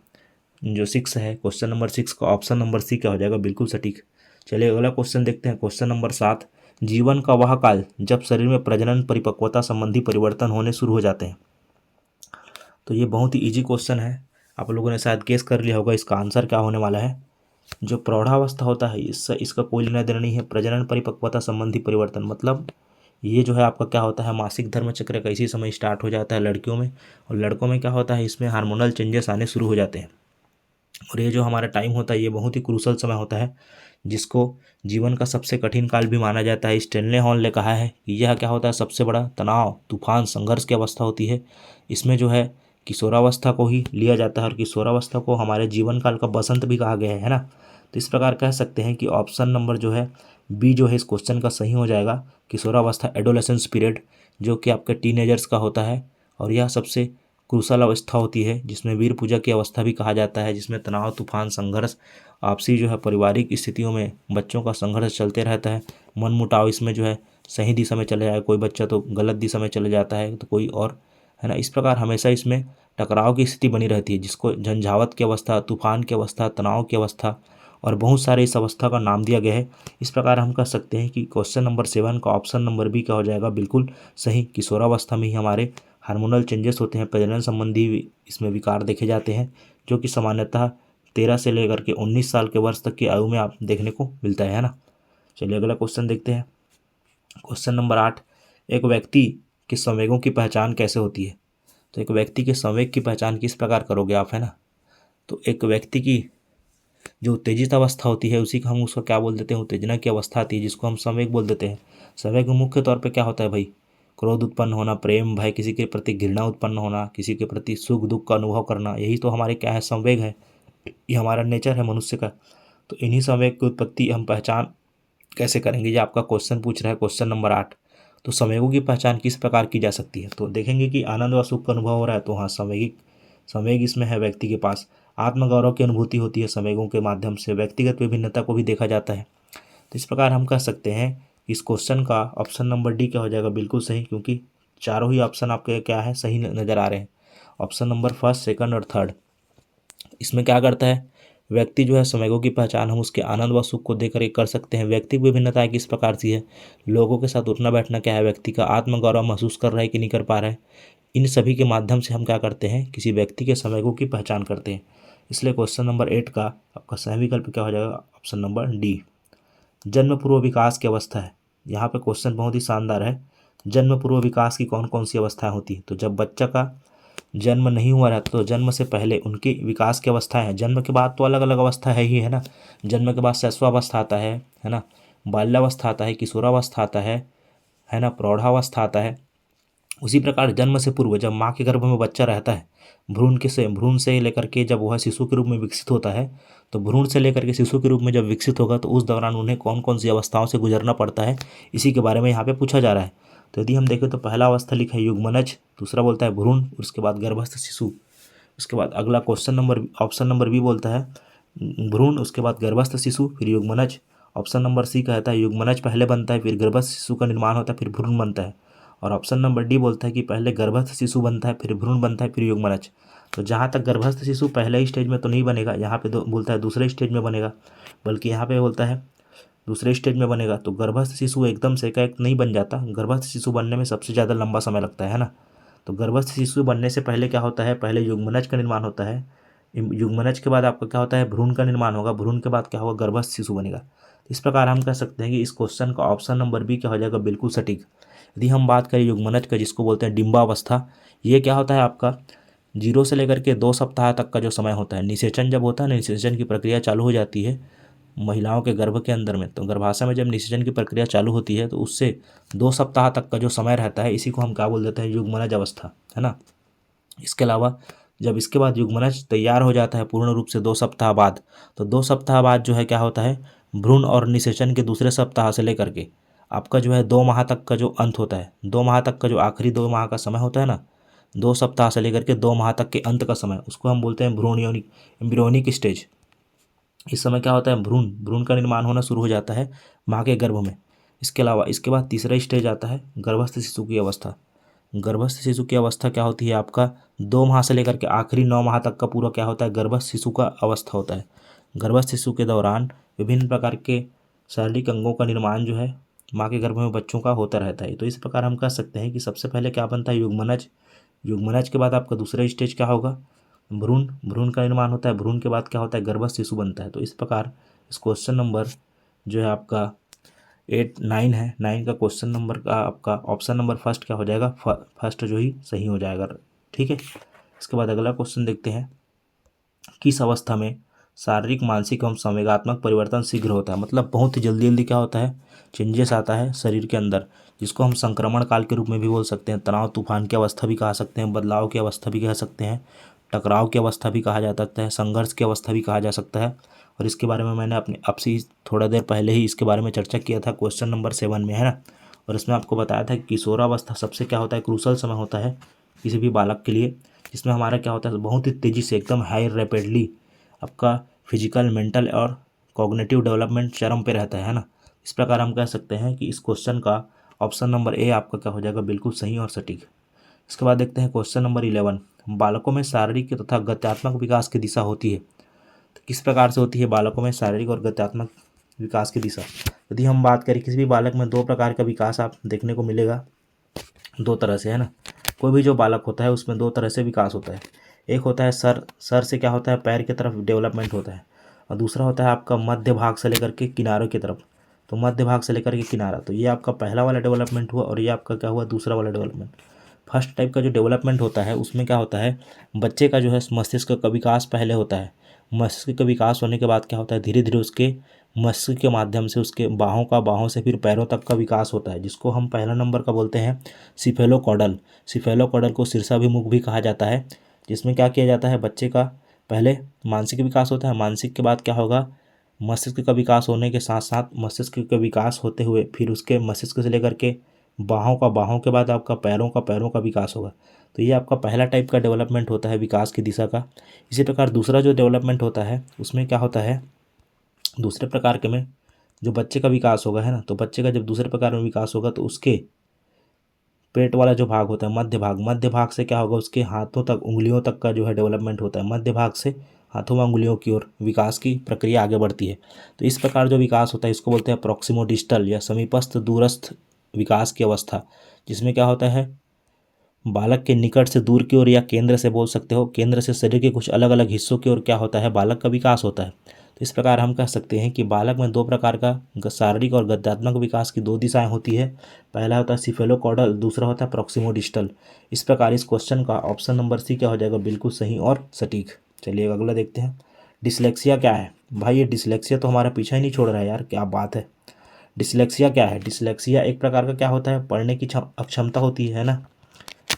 जो 6 है, क्वेश्चन नंबर 6 का ऑप्शन नंबर सी क्या हो जाएगा, बिल्कुल सटीक। चलिए अगला क्वेश्चन देखते हैं, क्वेश्चन नंबर 7। जीवन का वह काल जब शरीर में प्रजनन परिपक्वता संबंधी परिवर्तन होने शुरू हो जाते हैं। तो ये बहुत ही ईजी क्वेश्चन है, आप लोगों ने शायद गेस कर लिया होगा इसका आंसर क्या होने वाला है। जो प्रौढ़ावस्था होता है इसका कोई लेना देना नहीं है। प्रजनन परिपक्वता संबंधी परिवर्तन मतलब ये जो है आपका क्या होता है, मासिक धर्म चक्र का इसी समय स्टार्ट हो जाता है लड़कियों में, और लड़कों में क्या होता है, इसमें हार्मोनल चेंजेस आने शुरू हो जाते हैं। और ये जो हमारा टाइम होता है ये बहुत ही क्रूशल समय होता है, जिसको जीवन का सबसे कठिन काल भी माना जाता है। स्टेनले हॉल ने कहा है कि यह क्या होता है, सबसे बड़ा तनाव, तूफान, संघर्ष की अवस्था होती है। इसमें जो है किशोरावस्था को ही लिया जाता है, और किशोरावस्था को हमारे जीवन काल का बसंत भी कहा गया है ना। तो इस प्रकार कह सकते हैं कि ऑप्शन नंबर जो है बी जो है इस क्वेश्चन का सही हो जाएगा, किशोरावस्था, एडोलेसेंस पीरियड, जो कि आपके टीनेजर्स का होता है। और यह सबसे क्रूशल अवस्था होती है जिसमें वीर पूजा की अवस्था भी कहा जाता है, जिसमें तनाव, तूफान, संघर्ष, आपसी जो है पारिवारिक स्थितियों में बच्चों का संघर्ष चलते रहता है। मन मुटाव इसमें जो है सही दिशा में चले जाए, कोई बच्चा तो गलत दिशा में चले जाता है तो कोई और, है ना। इस प्रकार हमेशा इसमें टकराव की स्थिति बनी रहती है, जिसको झंझावत की अवस्था, तूफान की अवस्था, तनाव की अवस्था और बहुत सारे इस अवस्था का नाम दिया गया है। इस प्रकार हम कह सकते हैं कि क्वेश्चन नंबर 7 का ऑप्शन नंबर बी क्या हो जाएगा, बिल्कुल सही। किशोरावस्था में ही हमारे हार्मोनल चेंजेस होते हैं, प्रजनन संबंधी इसमें विकार देखे जाते हैं, जो कि सामान्यतः 13 से लेकर के 19 साल के वर्ष तक की आयु में आप देखने को मिलता है ना। चलिए अगला क्वेश्चन देखते हैं, क्वेश्चन नंबर 8। एक व्यक्ति के संवेगों की पहचान कैसे होती है। तो एक व्यक्ति के संवेग की पहचान किस प्रकार करोगे आप, है ना। तो एक व्यक्ति की जो उत्तेजित अवस्था होती है उसी का हम उसको क्या बोल देते हैं, उत्तेजना की अवस्था आती है, जिसको हम संवेग बोल देते हैं। संवेग में मुख्य तौर पे क्या होता है भाई, क्रोध उत्पन्न होना, प्रेम भय, किसी के प्रति घृणा उत्पन्न होना, किसी के प्रति सुख दुख का अनुभव करना, यही तो हमारे क्या है, संवेग है। ये हमारा नेचर है मनुष्य का। तो इन्हीं संवेग की उत्पत्ति हम पहचान कैसे करेंगे, ये आपका क्वेश्चन पूछ रहा है, क्वेश्चन नंबर 8। तो संवेगों की पहचान किस प्रकार की जा सकती है, तो देखेंगे कि आनंद व सुख का अनुभव हो रहा है, तो हाँ संवेग इसमें है व्यक्ति के पास। आत्मगौरव की अनुभूति होती है संवेगों के माध्यम से, व्यक्तिगत विभिन्नता को भी देखा जाता है। तो इस प्रकार हम कह सकते हैं इस क्वेश्चन का ऑप्शन नंबर डी क्या हो जाएगा, बिल्कुल सही, क्योंकि चारों ही ऑप्शन आपके क्या है, सही नज़र आ रहे हैं। ऑप्शन नंबर फर्स्ट, सेकंड और थर्ड। इसमें क्या करता है, व्यक्ति जो है संवेगों की पहचान हम उसके आनंद व सुख को देकर कर सकते हैं। व्यक्तिगत विभिन्नता किस प्रकार से है, लोगों के साथ उठना बैठना क्या है, व्यक्ति का आत्मगौरव महसूस कर रहा है कि नहीं कर पा रहा है, इन सभी के माध्यम से हम क्या करते हैं, किसी व्यक्ति के संवेगों की पहचान करते हैं। इसलिए क्वेश्चन नंबर 8 का आपका सही विकल्प क्या हो जाएगा, ऑप्शन नंबर डी। जन्म पूर्व विकास की अवस्था है, यहाँ पे क्वेश्चन बहुत ही शानदार है। जन्म पूर्व विकास की कौन कौन सी अवस्थाएं होती है, तो जब बच्चा का जन्म नहीं हुआ रहता तो जन्म से पहले उनकी विकास की अवस्थाएं हैं। जन्म के बाद तो अलग अलग अवस्था है ही, है ना। जन्म के बाद शैशवावस्था आता है ना, बाल्यावस्था आता है, किशोरावस्था आता है ना, प्रौढ़ावस्था आता है। उसी प्रकार जन्म से पूर्व जब माँ के गर्भ में बच्चा रहता है, भ्रूण से लेकर के जब वह शिशु के रूप में विकसित होता है, तो भ्रूण से लेकर के शिशु के रूप में जब विकसित होगा तो उस दौरान उन्हें कौन कौन सी अवस्थाओं से गुजरना पड़ता है, इसी के बारे में यहाँ पे पूछा जा रहा है। तो यदि हम देखें तो पहला अवस्था लिखा है युग्मनज, दूसरा बोलता है भ्रूण, उसके बाद गर्भस्थ शिशु, उसके बाद अगला question number option number B बोलता है भ्रूण, उसके बाद गर्भस्थ शिशु, फिर युग्मनज। ऑप्शन नंबर सी कहता है युग्मनज पहले बनता है, फिर गर्भस्थ शिशु का निर्माण होता है, फिर भ्रूण बनता है। और ऑप्शन नंबर डी बोलता है कि पहले गर्भस्थ शिशु बनता है, फिर भ्रूण बनता है, फिर युग्मनज। तो जहाँ तक गर्भस्थ शिशु पहले ही स्टेज में तो नहीं बनेगा, यहाँ पे बोलता है दूसरे स्टेज में बनेगा, बल्कि यहाँ पे बोलता है दूसरे स्टेज में बनेगा। तो गर्भस्थ शिशु एकदम से एक नहीं बन जाता, गर्भस्थ शिशु बनने में सबसे ज़्यादा लंबा समय लगता है ना। तो गर्भस्थ शिशु बनने से पहले क्या होता है, पहले युग्मनज का निर्माण होता है, युग्मनज के बाद आपका क्या होता है, भ्रूण का निर्माण होगा, भ्रूण के बाद क्या होगा, गर्भस्थ शिशु बनेगा। इस प्रकार हम कह सकते हैं कि इस क्वेश्चन का ऑप्शन नंबर बी क्या हो जाएगा, बिल्कुल सटीक। यदि हम बात करें युग्मनज का, जिसको बोलते हैं डिम्बावस्था, ये क्या होता है आपका 0 से लेकर के 2 सप्ताह तक का जो समय होता है, निषेचन जब होता है ना, निषेचन की प्रक्रिया चालू हो जाती है महिलाओं के गर्भ के अंदर में, तो गर्भाशय में जब निषेचन की प्रक्रिया चालू होती है तो उससे 2 सप्ताह तक का जो समय रहता है, इसी को हम क्या बोल देते हैं, युग्मनज अवस्था, है ना। इसके अलावा जब इसके बाद युग्मनज तैयार हो जाता है पूर्ण रूप से 2 सप्ताह बाद, तो 2 सप्ताह बाद जो है क्या होता है, भ्रूण और निषेचन के दूसरे सप्ताह से लेकर के आपका जो है 2 माह तक का जो अंत होता है, 2 माह तक का जो आखिरी 2 माह का समय होता है ना, 2 सप्ताह से लेकर के 2 माह तक के अंत का समय, उसको हम बोलते हैं भ्रूण योनिक एम्ब्रियोनिक स्टेज। इस समय क्या होता है, भ्रूण का निर्माण होना शुरू हो जाता है माँ के गर्भ में। इसके अलावा इसके बाद तीसरा स्टेज आता है गर्भस्थ शिशु की अवस्था। गर्भस्थ शिशु की अवस्था क्या होती है, आपका 2 माह से लेकर के आखिरी 9 माह तक का पूरा क्या होता है, गर्भस्थ शिशु का अवस्था होता है। गर्भस्थ शिशु के दौरान विभिन्न प्रकार के शारीरिक अंगों का निर्माण जो है माँ के गर्भ में बच्चों का होता रहता है। तो इस प्रकार हम कह सकते हैं कि सबसे पहले क्या बनता है, युग्मनज। युग्मनज के बाद आपका दूसरा स्टेज क्या होगा, भ्रूण का निर्माण होता है। भ्रूण के बाद क्या होता है, गर्भस्थ शिशु बनता है। तो इस प्रकार इस क्वेश्चन नंबर जो है आपका 9 है, 9 का क्वेश्चन नंबर का आपका ऑप्शन नंबर फर्स्ट क्या हो जाएगा, फर्स्ट जो ही सही हो जाएगा, ठीक है। इसके बाद अगला क्वेश्चन देखते हैं, किस अवस्था में शारीरिक मानसिक एवं संवेगात्मक परिवर्तन शीघ्र होता है, मतलब बहुत ही जल्दी जल्दी क्या होता है, चेंजेस आता है शरीर के अंदर, जिसको हम संक्रमण काल के रूप में भी बोल सकते हैं, तनाव तूफान की अवस्था भी कहा सकते हैं, बदलाव की अवस्था भी कह सकते हैं, टकराव की अवस्था भी कहा जा सकता है, संघर्ष की अवस्था भी कहा जा सकता है। और इसके बारे में मैंने अपने आपसे थोड़ा देर पहले ही इसके बारे में चर्चा किया था क्वेश्चन नंबर 7 में, है ना। और इसमें आपको बताया था कि किशोरावस्था सबसे क्या होता है, क्रूशल समय होता है किसी भी बालक के लिए, जिसमें हमारा क्या होता है, बहुत ही तेज़ी से एकदम हाई रैपिडली आपका फिजिकल मेंटल और कॉग्निटिव डेवलपमेंट चरम पे रहता है ना। इस प्रकार हम कह सकते हैं कि इस क्वेश्चन का ऑप्शन नंबर ए आपका क्या हो जाएगा, बिल्कुल सही और सटीक। इसके बाद देखते हैं क्वेश्चन नंबर 11, बालकों में शारीरिक तथा गत्यात्मक विकास की दिशा होती है, तो किस प्रकार से होती है बालकों में शारीरिक और गत्यात्मक विकास की दिशा। यदि हम बात करें किसी भी बालक में 2 प्रकार का विकास आप देखने को मिलेगा, 2 तरह से, है ना। कोई भी जो बालक होता है उसमें 2 तरह से विकास होता है। एक होता है सर से क्या होता है, पैर की तरफ डेवलपमेंट होता है, और दूसरा होता है आपका मध्य भाग से लेकर के किनारों की तरफ। तो मध्य भाग से लेकर के किनारा, तो ये आपका पहला वाला डेवलपमेंट हुआ, और ये आपका क्या हुआ, दूसरा वाला डेवलपमेंट। फर्स्ट टाइप का जो डेवलपमेंट होता है उसमें क्या होता है, बच्चे का जो है मस्तिष्क का विकास पहले होता है, मस्तिष्क का विकास होने के बाद क्या होता है, धीरे धीरे उसके मस्तिष्क के माध्यम से उसके बाहों से फिर पैरों तक का विकास होता है, जिसको हम पहला नंबर का बोलते हैं सिफेलोकॉडल। सिफेलोकॉडल को शीर्षाभिमुख भी कहा जाता है, जिसमें क्या किया जाता है, बच्चे का पहले मानसिक विकास होता है, मानसिक के बाद क्या होगा, मस्तिष्क का विकास होने के साथ साथ मस्तिष्क का विकास होते हुए फिर उसके मस्तिष्क से लेकर के बाहों के बाद आपका पैरों का विकास होगा। तो ये आपका पहला टाइप का डेवलपमेंट होता है विकास की दिशा का। इसी प्रकार दूसरा जो डेवलपमेंट होता है उसमें क्या होता है, दूसरे प्रकार के में जो बच्चे का विकास होगा, है ना, तो बच्चे का जब दूसरे प्रकार में विकास होगा तो उसके पेट वाला जो भाग होता है मध्य भाग से क्या होगा, उसके हाथों तक उंगलियों तक का जो है डेवलपमेंट होता है, मध्य भाग से हाथों व उंगलियों की ओर विकास की प्रक्रिया आगे बढ़ती है। तो इस प्रकार जो विकास होता है इसको बोलते हैं प्रॉक्सिमोडिस्टल या समीपस्थ दूरस्थ विकास की अवस्था, जिसमें क्या होता है, बालक के निकट से दूर की ओर या केंद्र से बोल सकते हो, केंद्र से शरीर के कुछ अलग अलग हिस्सों की ओर क्या होता है, बालक का विकास होता है। तो इस प्रकार हम कह सकते हैं कि बालक में दो प्रकार का शारीरिक और गद्यात्मक विकास की दो दिशाएं होती है। पहला होता है सिफेलोकॉडल, दूसरा होता है प्रॉक्सिमोडिस्टल। इस प्रकार इस क्वेश्चन का ऑप्शन नंबर सी क्या हो जाएगा, बिल्कुल सही और सटीक। चलिए अगला देखते हैं, डिसलेक्सिया क्या है। भाई ये डिसलेक्सिया तो हमारा पीछा ही नहीं छोड़ रहा है यार, क्या बात है। डिसलेक्सिया क्या है, डिसलेक्सिया एक प्रकार का क्या होता है, पढ़ने की अक्षमता होती है ना।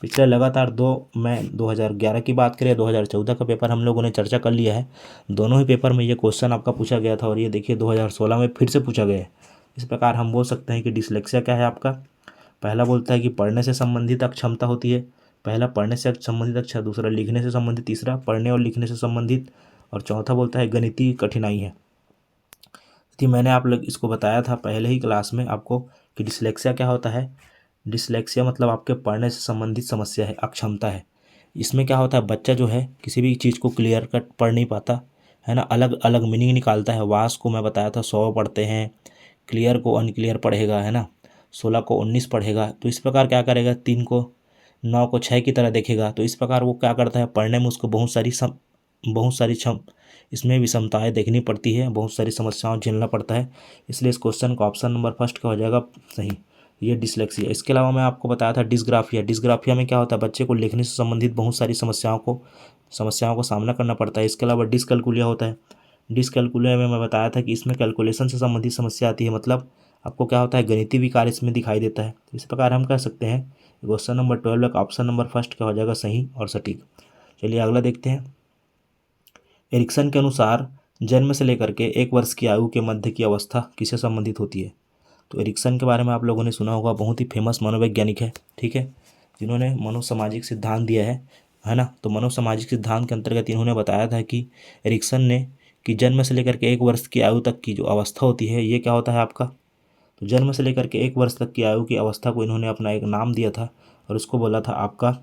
पिछले लगातार 2011 की बात करें, 2014 का पेपर हम लोगों ने चर्चा कर लिया है। दोनों ही पेपर में ये क्वेश्चन आपका पूछा गया था और ये देखिए 2016 में फिर से पूछा गया है। इस प्रकार हम बोल सकते हैं कि डिसलेक्सिया क्या है आपका, पहला बोलता है कि पढ़ने से संबंधित अक्षमता होती है, पहला पढ़ने से संबंधित अक्षर, दूसरा लिखने से संबंधित, तीसरा पढ़ने और लिखने से संबंधित, और चौथा बोलता है गणितीय कठिनाई है। कि मैंने आप लोग इसको बताया था पहले ही क्लास में आपको कि डिसलेक्सिया क्या होता है। डिसलेक्सिया मतलब आपके पढ़ने से संबंधित समस्या है, अक्षमता है। इसमें क्या होता है, बच्चा जो है किसी भी चीज़ को क्लियर कट पढ़ नहीं पाता है ना, अलग अलग मीनिंग निकालता है। वास को मैं बताया था 100 पढ़ते हैं, क्लियर को अनक्लियर पढ़ेगा, है ना, 16 को 19 पढ़ेगा। तो इस प्रकार क्या करेगा, 3 को 9 को 6 की तरह देखेगा। तो इस प्रकार वो क्या करता है, पढ़ने में उसको बहुत सारी इसमें विषमताएं देखनी पड़ती है, बहुत सारी समस्याओं झेलना पड़ता है। इसलिए इस क्वेश्चन का ऑप्शन नंबर फर्स्ट का हो जाएगा सही, ये डिसलेक्सिया। इसके अलावा मैं आपको बताया था डिस्ग्राफिया। डिस्ग्राफिया में क्या होता है, बच्चे को लिखने से संबंधित बहुत सारी समस्याओं को सामना करना पड़ता है। इसके अलावा डिसकैलकुलिया होता है। डिसकैलकुलिया में मैं बताया था कि इसमें कैलकुलेशन से संबंधित समस्या आती है, मतलब आपको क्या होता है, गणितीय विकार इसमें दिखाई देता है। इस प्रकार हम कह सकते हैं क्वेश्चन नंबर 12 का ऑप्शन नंबर फर्स्ट का हो जाएगा सही और सटीक। चलिए अगला देखते हैं। एरिक्सन के अनुसार जन्म से लेकर के 1 वर्ष की आयु के मध्य की अवस्था किससे संबंधित होती है। तो एरिक्सन के बारे में आप लोगों ने सुना होगा, बहुत ही फेमस मनोवैज्ञानिक है, ठीक है, जिन्होंने मनोसामाजिक सिद्धांत दिया है ना। तो मनोसामाजिक सिद्धांत के अंतर्गत इन्होंने बताया था कि एरिक्सन ने कि जन्म से लेकर के 1 वर्ष की आयु तक की जो अवस्था होती है ये क्या होता है आपका, तो जन्म से लेकर के 1 वर्ष तक की आयु की अवस्था को इन्होंने अपना एक नाम दिया था और उसको बोला था आपका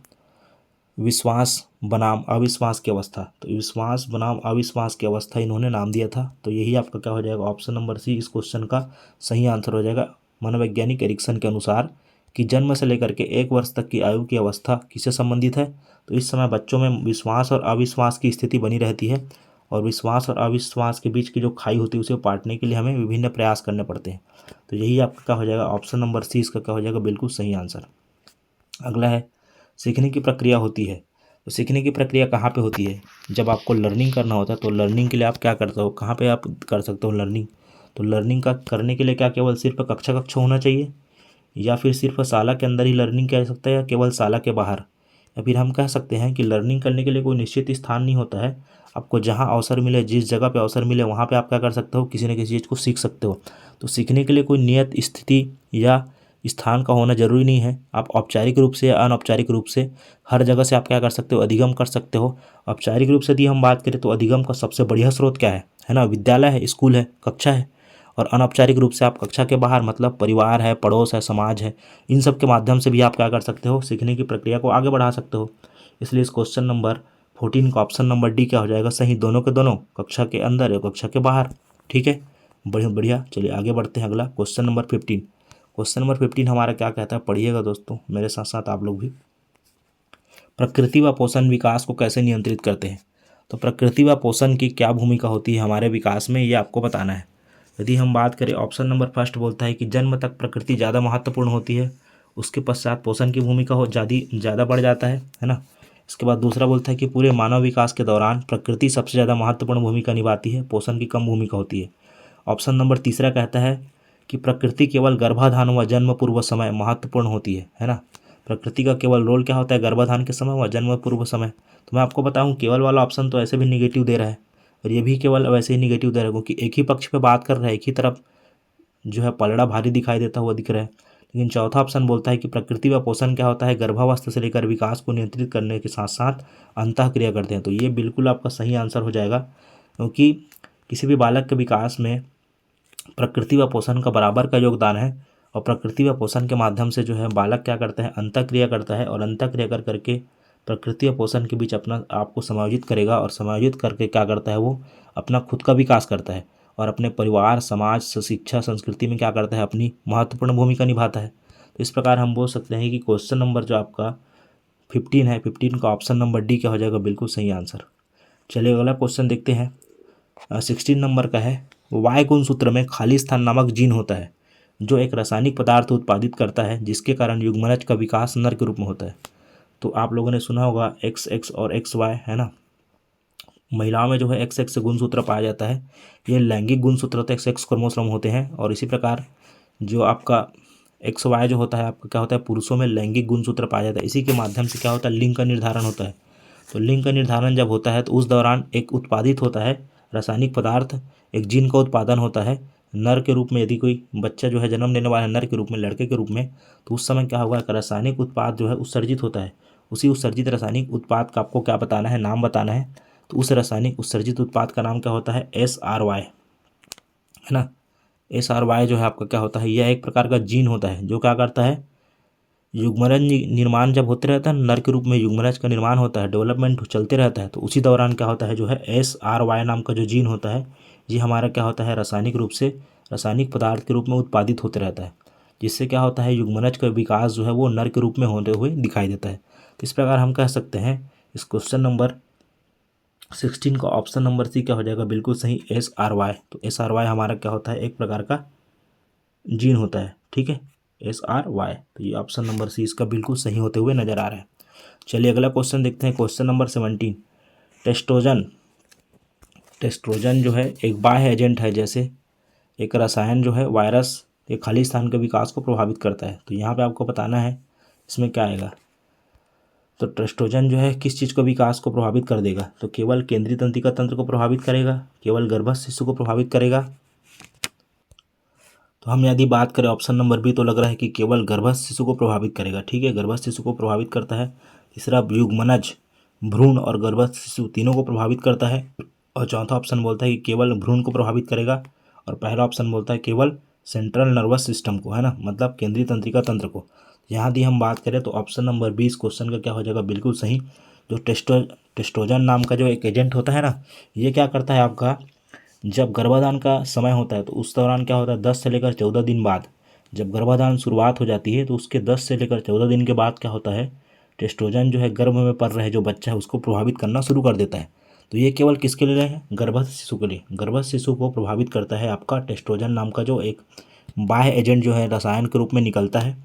विश्वास बनाम अविश्वास की अवस्था। तो विश्वास बनाम अविश्वास की अवस्था इन्होंने नाम दिया था। तो यही आपका क्या हो जाएगा, ऑप्शन नंबर सी इस क्वेश्चन का सही आंसर हो जाएगा। मनोवैज्ञानिक एरिक्सन के अनुसार कि जन्म से लेकर के 1 वर्ष तक की आयु की अवस्था किससे संबंधित है, तो इस समय बच्चों में विश्वास और अविश्वास की स्थिति बनी रहती है और विश्वास और अविश्वास के बीच की जो खाई होती है उसे पाटने के लिए हमें विभिन्न प्रयास करने पड़ते हैं। तो यही आपका क्या हो जाएगा, ऑप्शन नंबर सी इसका क्या हो जाएगा, बिल्कुल सही आंसर। अगला है सीखने की प्रक्रिया होती है। तो सीखने की प्रक्रिया कहाँ पे होती है, जब आपको लर्निंग करना होता है तो लर्निंग के लिए आप क्या करते हो, कहाँ पे आप कर सकते हो लर्निंग। तो लर्निंग का करने के लिए क्या केवल सिर्फ कक्षा होना चाहिए, या फिर सिर्फ शाला के अंदर ही लर्निंग कर सकते हैं, या केवल शाला के बाहर, या फिर हम कह सकते हैं कि लर्निंग करने के लिए कोई निश्चित स्थान नहीं होता है। आपको जहाँ अवसर मिले, जिस जगह पे अवसर मिले वहाँ पे आप क्या कर सकते हो, किसी न किसी चीज़ को सीख सकते हो। तो सीखने के लिए कोई नियत स्थिति या स्थान का होना जरूरी नहीं है। आप औपचारिक रूप से या अनौपचारिक रूप से हर जगह से आप क्या कर सकते हो, अधिगम कर सकते हो। औपचारिक रूप से यदि हम बात करें तो अधिगम का सबसे बढ़िया स्रोत क्या है ना, विद्यालय है, स्कूल है, कक्षा है। और अनौपचारिक रूप से आप कक्षा के बाहर मतलब परिवार है, पड़ोस है, समाज है, इन सब के माध्यम से भी आप क्या कर सकते हो, सीखने की प्रक्रिया को आगे बढ़ा सकते हो। इसलिए इस क्वेश्चन नंबर 14 का ऑप्शन नंबर डी क्या हो जाएगा सही, दोनों के दोनों, कक्षा के अंदर या कक्षा के बाहर, ठीक है, बढ़िया बढ़िया। चलिए आगे बढ़ते हैं, अगला क्वेश्चन नंबर 15। क्वेश्चन नंबर 15 हमारा क्या कहता है, पढ़िएगा दोस्तों मेरे साथ साथ आप लोग भी। प्रकृति व पोषण विकास को कैसे नियंत्रित करते हैं। तो प्रकृति व पोषण की क्या भूमिका होती है हमारे विकास में, ये आपको बताना है। यदि हम बात करें, ऑप्शन नंबर फर्स्ट बोलता है कि जन्म तक प्रकृति ज़्यादा महत्वपूर्ण होती है, उसके पश्चात पोषण की भूमिका ज़्यादा बढ़ जाता है ना। इसके बाद दूसरा बोलता है कि पूरे मानव विकास के दौरान प्रकृति सबसे ज़्यादा महत्वपूर्ण भूमिका निभाती है, पोषण की कम भूमिका होती है। ऑप्शन नंबर तीसरा कहता है कि प्रकृति केवल गर्भाधान व जन्म पूर्व समय महत्वपूर्ण होती है ना। प्रकृति का केवल रोल क्या होता है गर्भाधान के समय व जन्म पूर्व समय। तो मैं आपको बताऊं केवल वाला ऑप्शन तो ऐसे भी निगेटिव दे रहा है और ये भी केवल वैसे ही निगेटिव दे रहा है, क्योंकि एक ही पक्ष पे बात कर रहा है, एक ही तरफ जो है पलड़ा भारी दिखाई देता हुआ दिख रहा है। लेकिन चौथा ऑप्शन बोलता है कि प्रकृति व पोषण क्या होता है गर्भावस्था से लेकर विकास को नियंत्रित करने के साथ साथ अंतःक्रिया करते हैं। तो ये बिल्कुल आपका सही आंसर हो जाएगा, क्योंकि किसी भी बालक के विकास में प्रकृति व पोषण का बराबर का योगदान है और प्रकृति व पोषण के माध्यम से जो है बालक क्या करता है अंतःक्रिया करता है और अंतःक्रिया कर करके प्रकृति व पोषण के बीच अपना आपको समायोजित करेगा और समायोजित करके क्या करता है वो अपना खुद का विकास करता है और अपने परिवार समाज शिक्षा संस्कृति में क्या करता है अपनी महत्वपूर्ण भूमिका निभाता है। तो इस प्रकार हम बोल सकते हैं कि क्वेश्चन नंबर जो आपका 15 है, 15 का ऑप्शन नंबर डी क्या हो जाएगा बिल्कुल सही आंसर। चलिए अगला क्वेश्चन देखते हैं। 16 नंबर का है, वाय गुणसूत्र में खाली स्थान नामक जीन होता है जो एक रासायनिक पदार्थ उत्पादित करता है जिसके कारण युग्मनज का विकास नर के रूप में होता है। तो आप लोगों ने सुना होगा XX और XY है ना। महिलाओं में जो है XX गुणसूत्र पाया जाता है, ये लैंगिक गुणसूत्र होते हैं, XX क्रोमोसोम होते हैं। और इसी प्रकार जो आपका XY जो होता है आपका क्या होता है पुरुषों में लैंगिक गुणसूत्र पाया जाता है। इसी के माध्यम से क्या होता है लिंग का निर्धारण होता है। तो लिंग का निर्धारण जब होता है तो उस दौरान एक उत्पादित होता है रासायनिक पदार्थ, एक जीन का उत्पादन होता है नर के रूप में। यदि कोई बच्चा जो है जन्म लेने वाला है नर के रूप में, लड़के के रूप में, तो उस समय क्या होगा एक रासायनिक उत्पाद जो है उत्सर्जित होता है। उसी उत्सर्जित रासायनिक उत्पाद का आपको क्या बताना है नाम बताना है। तो उस रासायनिक उत्सर्जित उत्पाद का नाम क्या होता है SRY है ना। SRY जो है आपका क्या होता है यह एक प्रकार का जीन होता है जो क्या करता है युग्मनज निर्माण जब होते रहता है नर के रूप में युग्मनज का निर्माण होता है, डेवलपमेंट चलते रहता है, तो उसी दौरान क्या होता है जो है SRY नाम का जो जीन होता है ये हमारा क्या होता है रासायनिक रूप से रासायनिक पदार्थ के रूप में उत्पादित होते रहता है, जिससे क्या होता है युग्मनज का विकास जो है वो नर के रूप में होते हुए दिखाई देता है। तो इस प्रकार हम कह सकते हैं इस क्वेश्चन नंबर 16 का ऑप्शन नंबर सी क्या हो जाएगा बिल्कुल सही SRY। तो SRY हमारा क्या होता है एक प्रकार का जीन होता है, ठीक है SRY। तो ये ऑप्शन नंबर सी इसका बिल्कुल सही होते हुए नजर आ रहा है। चलिए अगला क्वेश्चन देखते हैं, क्वेश्चन नंबर 17। टेस्ट्रोजन जो है एक बाह्य एजेंट है, जैसे एक रसायन जो है वायरस के खाली स्थान के विकास को प्रभावित करता है। तो यहाँ पे आपको बताना है इसमें क्या आएगा। तो टेस्ट्रोजन जो है किस चीज़ को विकास को प्रभावित कर देगा, तो केवल केंद्रीय तंत्रिका तंत्र को प्रभावित करेगा, केवल गर्भस्थ शिशु को प्रभावित करेगा। तो हम यदि बात करें ऑप्शन नंबर बी तो लग रहा है कि केवल गर्भस्थ शिशु को प्रभावित करेगा, ठीक है गर्भस्थ शिशु को प्रभावित करता है। तीसरा युग्मनज भ्रूण और गर्भस्थ शिशु तीनों को प्रभावित करता है। और चौथा ऑप्शन बोलता है कि केवल भ्रूण को प्रभावित करेगा। और पहला ऑप्शन बोलता है केवल सेंट्रल नर्वस सिस्टम को है ना, मतलब केंद्रीय तंत्रिका तंत्र को। यहाँ दी हम बात करें तो ऑप्शन नंबर 20 क्वेश्चन का क्या हो जाएगा बिल्कुल सही। जो टेस्ट्रोजन नाम का जो एक एजेंट होता है ना, ये क्या करता है आपका जब गर्भाधान का समय होता है तो उस दौरान क्या होता है 10 से लेकर 14 दिन बाद, जब गर्भाधान शुरुआत हो जाती है तो उसके 10 से लेकर 14 दिन के बाद क्या होता है टेस्ट्रोजन जो है गर्भ में पल रहे जो बच्चा है उसको प्रभावित करना शुरू कर देता है। तो ये केवल किसके लिए है गर्भस्थ शिशु के लिए। गर्भस्थ शिशु को प्रभावित करता है आपका टेस्ट्रोजन नाम का जो एक बाह्य एजेंट जो है रसायन के रूप में निकलता है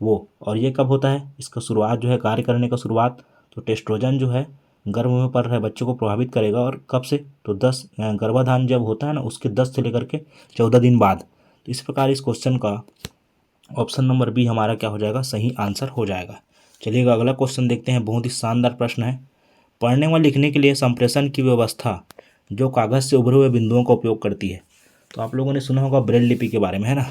वो। और ये कब होता है इसका शुरुआत जो है कार्य करने का शुरुआत, तो टेस्ट्रोजन जो है गर्भ में पल रहे बच्चे को प्रभावित करेगा। और कब से, तो 10 गर्भाधान जब होता है ना उसके 10 से लेकर के 14 दिन बाद। तो इस प्रकार इस क्वेश्चन का ऑप्शन नंबर बी हमारा क्या हो जाएगा सही आंसर हो जाएगा। चलिएगा अगला क्वेश्चन देखते हैं, बहुत ही शानदार प्रश्न है। पढ़ने व लिखने के लिए संप्रेषण की व्यवस्था जो कागज़ से उभरे हुए बिंदुओं का उपयोग करती है। तो आप लोगों ने सुना होगा ब्रेल लिपि के बारे में है ना।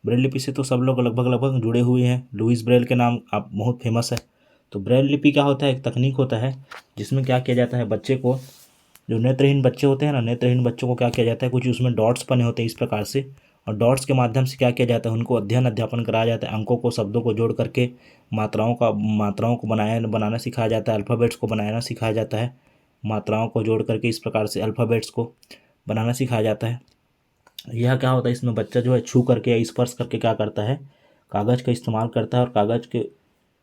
ब्रेल लिपि से तो सब लोग लगभग जुड़े हुए हैं, लुइस ब्रेल के नाम आप बहुत फेमस है। तो ब्रेल लिपि क्या होता है एक तकनीक होता है जिसमें क्या किया जाता है बच्चे को, जो नेत्रहीन बच्चे होते हैं ना, नेत्रहीन बच्चों को क्या किया जाता है कुछ उसमें डॉट्स बने होते हैं इस प्रकार से, और डॉट्स के माध्यम से क्या किया जाता है उनको अध्यापन कराया जाता है। अंकों को शब्दों को जोड़ करके मात्राओं को बनाना सिखाया जाता है, अल्फ़ाबेट्स को बनाना सिखाया जाता है, मात्राओं को जोड़ करके इस प्रकार से अल्फ़ाबेट्स को बनाना सिखाया जाता है। यह क्या होता है इसमें बच्चा जो है छू करके या स्पर्श करके क्या करता है कागज़ का इस्तेमाल करता है और कागज़ के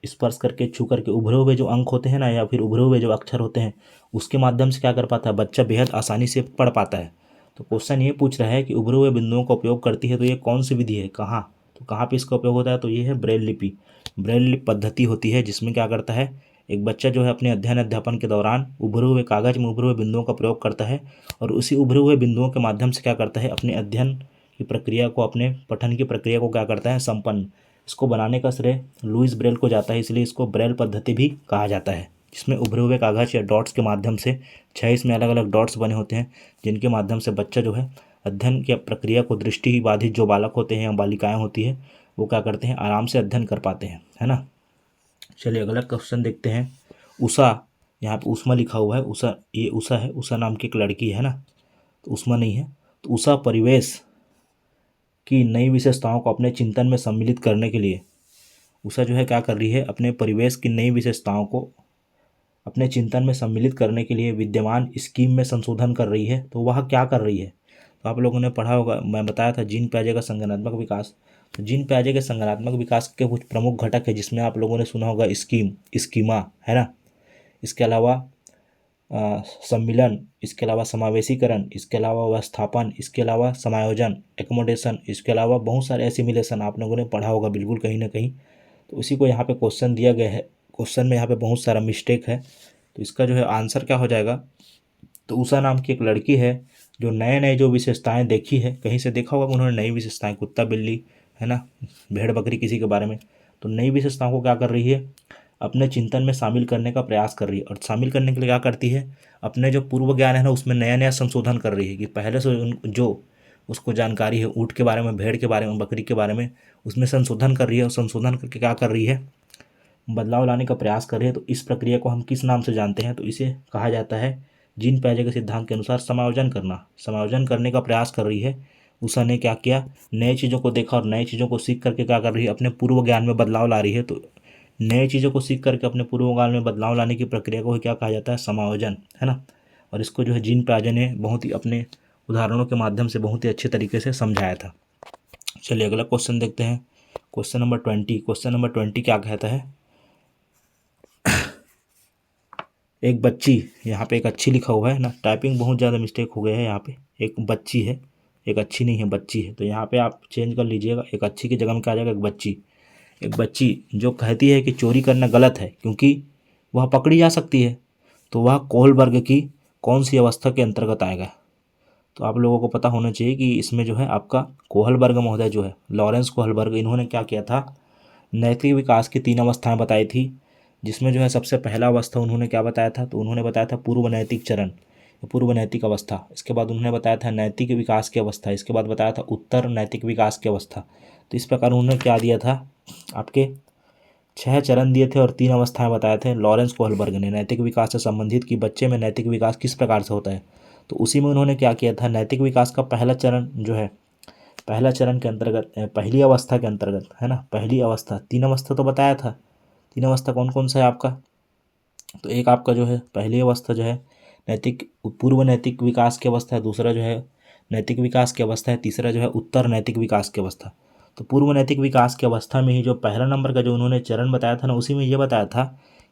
स्पर्श करके छू करके उभरे हुए जो अंक होते हैं ना या फिर उभरे हुए जो अक्षर होते हैं उसके माध्यम से क्या कर पाता है बच्चा बेहद आसानी से पढ़ पाता है। तो क्वेश्चन ये पूछ रहा है कि उभरे हुए बिंदुओं का उपयोग करती है, तो ये कौन सी विधि है, कहाँ, तो कहाँ पे इसका उपयोग होता है, तो ये है ब्रेल लिपि। ब्रेल लिपि पद्धति होती है जिसमें क्या करता है एक बच्चा जो है अपने अध्ययन अध्यापन के दौरान उभरे हुए कागज में उभरे हुए बिंदुओं का प्रयोग करता है और उसी उभरे हुए बिंदुओं के माध्यम से क्या करता है, अपने अध्ययन की प्रक्रिया को, अपने पठन की प्रक्रिया को क्या करता है, संपन्न। इसको बनाने का श्रेय लुईस ब्रेल को जाता है, इसलिए इसको ब्रेल पद्धति भी कहा जाता है, जिसमें उभरे हुए कागज या डॉट्स के माध्यम से 6 इसमें अलग अलग डॉट्स बने होते हैं, जिनके माध्यम से बच्चा जो है अध्ययन की प्रक्रिया को, दृष्टि बाधित जो बालक होते हैं या बालिकाएं होती है, वो क्या करते हैं, आराम से अध्ययन कर पाते हैं, है ना। चलिए अगला क्वेश्चन देखते हैं। उषा, यहाँ पे उष्मा लिखा हुआ है, उषा, ये उषा है, उषा नाम की एक लड़की है ना, तो उष्मा नहीं है। तो उषा परिवेश की नई विशेषताओं को अपने चिंतन में सम्मिलित करने के लिए, उषा जो है क्या कर रही है, अपने परिवेश की नई विशेषताओं को अपने चिंतन में सम्मिलित करने के लिए विद्यमान स्कीम में संशोधन कर रही है। तो वह क्या कर रही है, तो आप लोगों ने पढ़ा होगा, मैं बताया था जीन पियाजे का संज्ञानात्मक विकास। तो जीन पियाजे के संज्ञानात्मक विकास के कुछ प्रमुख घटक है, जिसमें आप लोगों ने सुना होगा स्कीम, स्कीमा, है ना। इसके अलावा सम्मिलन, इसके अलावा समावेशीकरण, इसके अलावा व्यवस्थापन, इसके अलावा समायोजन, एकोमोडेशन, इसके अलावा बहुत सारे एसिमिलेशन आप लोगों ने पढ़ा होगा बिल्कुल कहीं ना कहीं। तो उसी को यहाँ पे क्वेश्चन दिया गया है। क्वेश्चन में यहाँ पे बहुत सारा मिस्टेक है, तो इसका जो है आंसर क्या हो जाएगा। तो उषा नाम की एक लड़की है जो नए नए जो विशेषताएं देखी है, कहीं से देखा होगा उन्होंने नई विशेषताएं, कुत्ता बिल्ली, है ना, भेड़ बकरी किसी के बारे में, तो नई विशेषताओं को क्या कर रही है, अपने चिंतन में शामिल करने का प्रयास कर रही है। और शामिल करने के लिए क्या करती है, अपने जो पूर्व ज्ञान है ना उसमें नया नया संशोधन कर रही है, कि पहले से जो उसको जानकारी है ऊँट के बारे में, भेड़ के बारे में, बकरी के बारे में, उसमें संशोधन कर रही है। और संशोधन करके क्या कर रही है, बदलाव लाने का प्रयास कर रही है। तो इस प्रक्रिया को हम किस नाम से जानते हैं, तो इसे कहा जाता है जीन पियाजे के सिद्धांत के अनुसार समायोजन करना। समायोजन करने का प्रयास कर रही है। उषा ने क्या किया, नई चीज़ों को देखा और नई चीज़ों को सीख करके क्या कर रही है, अपने पूर्व ज्ञान में बदलाव ला रही है। तो नई चीज़ों को सीख करके अपने पूर्व ज्ञान में बदलाव लाने की प्रक्रिया को क्या कहा जाता है, समायोजन, है ना। और इसको जो है जीन पियाजे ने बहुत ही अपने उदाहरणों के माध्यम से बहुत ही अच्छे तरीके से समझाया था। चलिए अगला क्वेश्चन देखते हैं, क्वेश्चन नंबर 20। क्वेश्चन नंबर 20 क्या कहता है, एक बच्ची, यहाँ पे एक अच्छी लिखा हुआ है ना, टाइपिंग बहुत ज़्यादा मिस्टेक हो गया है, यहाँ पे एक बच्ची है, एक अच्छी नहीं है, बच्ची है। तो यहाँ पे आप चेंज कर लीजिएगा, एक अच्छी की जगह में क्या आ जाएगा, एक बच्ची। एक बच्ची जो कहती है कि चोरी करना गलत है क्योंकि वह पकड़ी जा सकती है, तो वह कोहलबर्ग की कौन सी अवस्था के अंतर्गत आएगा। तो आप लोगों को पता होना चाहिए कि इसमें जो है आपका कोहलबर्ग महोदय जो है, लॉरेंस कोहलबर्ग, इन्होंने क्या किया था, नैतिक विकास की 3 अवस्थाएं बताई थी, जिसमें जो है सबसे पहला अवस्था उन्होंने क्या बताया था, तो उन्होंने बताया था पूर्व नैतिक चरण, पूर्व नैतिक अवस्था। इसके बाद उन्होंने बताया था नैतिक विकास की अवस्था। इसके बाद बताया था उत्तर नैतिक विकास की अवस्था। तो इस प्रकार उन्होंने क्या दिया था, आपके 6 चरण दिए थे और 3 अवस्थाएं बताए थे लॉरेंस कोहलबर्ग ने नैतिक विकास से संबंधित, कि बच्चे में नैतिक विकास किस प्रकार से होता है। तो उसी में उन्होंने क्या किया था, नैतिक विकास का पहला चरण जो है, पहला चरण के अंतर्गत, पहली अवस्था के अंतर्गत, है ना, पहली अवस्था, 3 अवस्था तो बताया था, 3 अवस्था कौन कौन सा है आपका, तो एक आपका जो है पहली अवस्था जो है नैतिक, पूर्व नैतिक विकास की अवस्था है, दूसरा जो है नैतिक विकास की अवस्था है, तीसरा जो है उत्तर नैतिक विकास की अवस्था। तो पूर्व नैतिक विकास की अवस्था में ही जो पहला नंबर का जो उन्होंने चरण बताया था ना, उसी में ये बताया था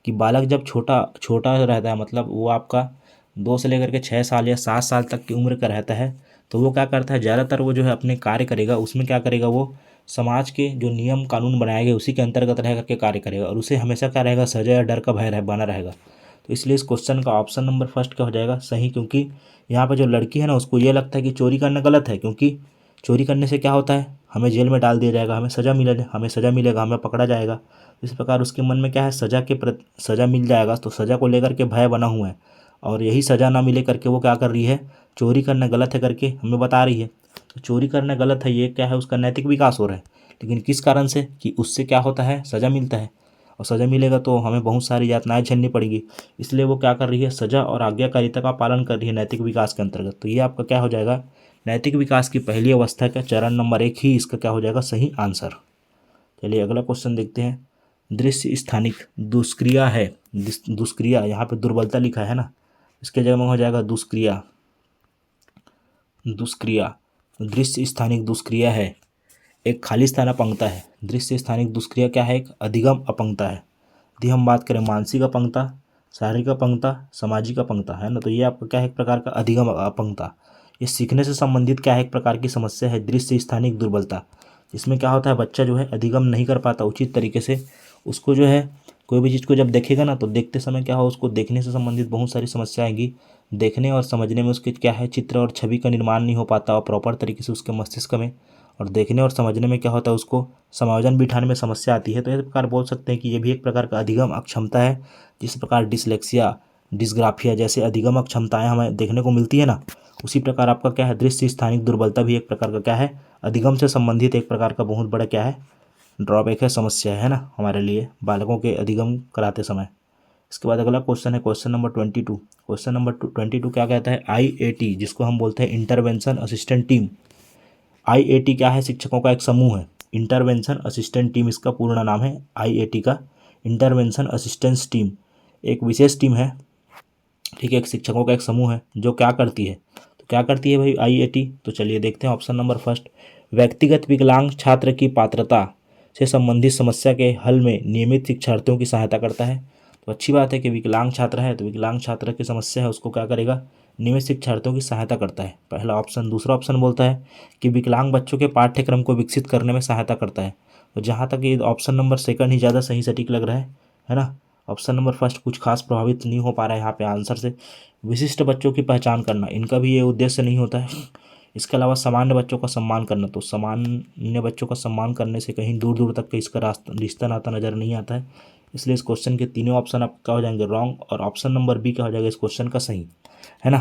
कि बालक जब छोटा छोटा रहता है, मतलब वो आपका 2 से लेकर के 6 साल या 7 साल तक की उम्र का रहता है, तो वो क्या करता है, ज़्यादातर वो जो है अपने कार्य करेगा, उसमें क्या करेगा, वो समाज के जो नियम कानून बनाए गए उसी के अंतर्गत रह करके कार्य करेगा, और उसे हमेशा क्या रहेगा, सजा या डर का भय बना रहेगा। तो इसलिए इस क्वेश्चन का ऑप्शन नंबर फर्स्ट क्या हो जाएगा, सही, क्योंकि यहाँ पर जो लड़की है ना उसको ये लगता है कि चोरी करना गलत है, क्योंकि चोरी करने से क्या होता है, हमें जेल में डाल दिया जाएगा, हमें सज़ा मिलेगा, हमें पकड़ा जाएगा। इस प्रकार उसके मन में क्या है, सज़ा मिल जाएगा, तो सज़ा को लेकर के भय बना हुआ है, और यही सज़ा ना मिले करके वो क्या कर रही है, चोरी करना गलत है करके हमें बता रही है। तो चोरी करना गलत है, ये क्या है, उसका नैतिक विकास हो रहा है, लेकिन किस कारण से, कि उससे क्या होता है, सज़ा मिलता है, और सज़ा मिलेगा तो हमें बहुत सारी यातनाएं झेलनी पड़ेगी। इसलिए वो क्या कर रही है, सज़ा और आज्ञाकारिता का पालन कर रही है नैतिक विकास के अंतर्गत। तो ये आपका क्या हो जाएगा, नैतिक विकास की पहली अवस्था का चरण नंबर 1 ही इसका क्या हो जाएगा, सही आंसर। चलिए अगला क्वेश्चन देखते हैं, दृश्य स्थानिक दुष्क्रिया है, दुष्क्रिया, यहाँ पे दुर्बलता लिखा है ना, इसके जगह में हो जाएगा दुष्क्रिया। दृश्य स्थानिक दुष्क्रिया है, एक खाली स्थान अपंगता है। दृश्य स्थानिक दुष्क्रिया क्या है, एक अधिगम अपंगता है। यदि हम बात करें मानसिक अपंगता, शारीरिक अपंगता, सामाजिक अपंगता, है ना, तो ये आपका क्या है, एक प्रकार का अधिगम अपंगता। ये सीखने से संबंधित क्या है, एक प्रकार की समस्या है, दृश्य स्थानिक दुर्बलता। इसमें क्या होता है, बच्चा जो है अधिगम नहीं कर पाता उचित तरीके से, उसको जो है कोई भी चीज़ को जब देखेगा ना तो देखते समय क्या हो, उसको देखने से संबंधित बहुत सारी समस्या आएंगी। देखने और समझने में उसके क्या है, चित्र और छवि का निर्माण नहीं हो पाता और प्रॉपर तरीके से उसके मस्तिष्क में। और देखने और समझने में क्या होता है, उसको समायोजन बिठाने में समस्या आती है। तो इस प्रकार बोल सकते हैं कि ये भी एक प्रकार का अधिगम अक्षमता है। जिस प्रकार डिसलेक्सिया, डिस्ग्राफिया जैसे अधिगम अक्षमताएं हमें देखने को मिलती है ना, उसी प्रकार आपका क्या है, दृष्टि स्थानिक दुर्बलता भी एक प्रकार का क्या है, अधिगम से संबंधित एक प्रकार का बहुत बड़ा क्या है, ड्रॉबैक है, समस्या है ना हमारे लिए बालकों के अधिगम कराते समय। इसके बाद अगला क्वेश्चन है क्वेश्चन नंबर 22। क्वेश्चन नंबर 22 क्या कहता है, IAT जिसको हम बोलते हैं इंटरवेंशन असिस्टेंट टीम। IAT क्या है, शिक्षकों का एक समूह है। इंटरवेंशन असिस्टेंट टीम इसका पूर्ण नाम है, IAT का इंटरवेंशन असिस्टेंस टीम एक विशेष टीम है, ठीक है, एक शिक्षकों का एक समूह है जो क्या करती है। तो क्या करती है भाई IAT, तो चलिए देखते हैं ऑप्शन नंबर फर्स्ट, व्यक्तिगत विकलांग छात्र की पात्रता से संबंधित समस्या के हल में नियमित शिक्षार्थियों की सहायता करता है। तो अच्छी बात है कि विकलांग छात्र है, तो विकलांग छात्र की समस्या है उसको क्या करेगा, नियमित शिक्षार्थियों की सहायता करता है, पहला ऑप्शन। दूसरा ऑप्शन बोलता है कि विकलांग बच्चों के पाठ्यक्रम को विकसित करने में सहायता करता है। तो जहाँ तक ये ऑप्शन नंबर सेकंड ही ज़्यादा सही सटीक लग रहा है ना। ऑप्शन नंबर फर्स्ट कुछ खास प्रभावित नहीं हो पा रहा है यहाँ पे आंसर से। विशिष्ट बच्चों की पहचान करना, इनका भी ये उद्देश्य नहीं होता है। इसके अलावा सामान्य बच्चों का सम्मान करना, तो सामान्य बच्चों का सम्मान करने से कहीं दूर दूर तक इसका रिश्ता नाता नज़र नहीं आता है। इसलिए इस क्वेश्चन के तीनों ऑप्शन आप क्या हो जाएंगे, रॉन्ग, और ऑप्शन नंबर बी क्या हो जाएगा इस क्वेश्चन का सही, है ना।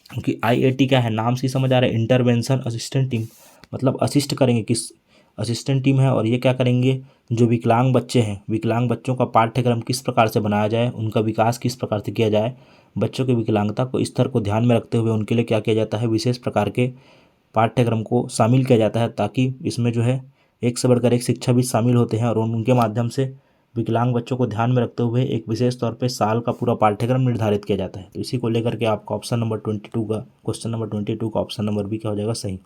क्योंकि IAT क्या है, नाम से ही समझ आ रहा है, इंटरवेंशन असिस्टेंट टीम, मतलब असिस्ट करेंगे, किस असिस्टेंट टीम है। और ये क्या करेंगे, जो विकलांग बच्चे हैं, विकलांग बच्चों का पाठ्यक्रम किस प्रकार से बनाया जाए, उनका विकास किस प्रकार से किया जाए, बच्चों की विकलांगता को स्तर को ध्यान में रखते हुए उनके लिए क्या किया जाता है, विशेष प्रकार के पाठ्यक्रम को शामिल किया जाता है, ताकि इसमें जो है एक से बढ़कर एक शिक्षा भी शामिल होते हैं और उनके माध्यम से विकलांग बच्चों को ध्यान में रखते हुए एक विशेष तौर पे साल का पूरा पाठ्यक्रम निर्धारित किया जाता है। तो इसी को लेकर के आपका ऑप्शन नंबर 22 का, क्वेश्चन नंबर 22 का ऑप्शन नंबर बी क्या हो जाएगा सही।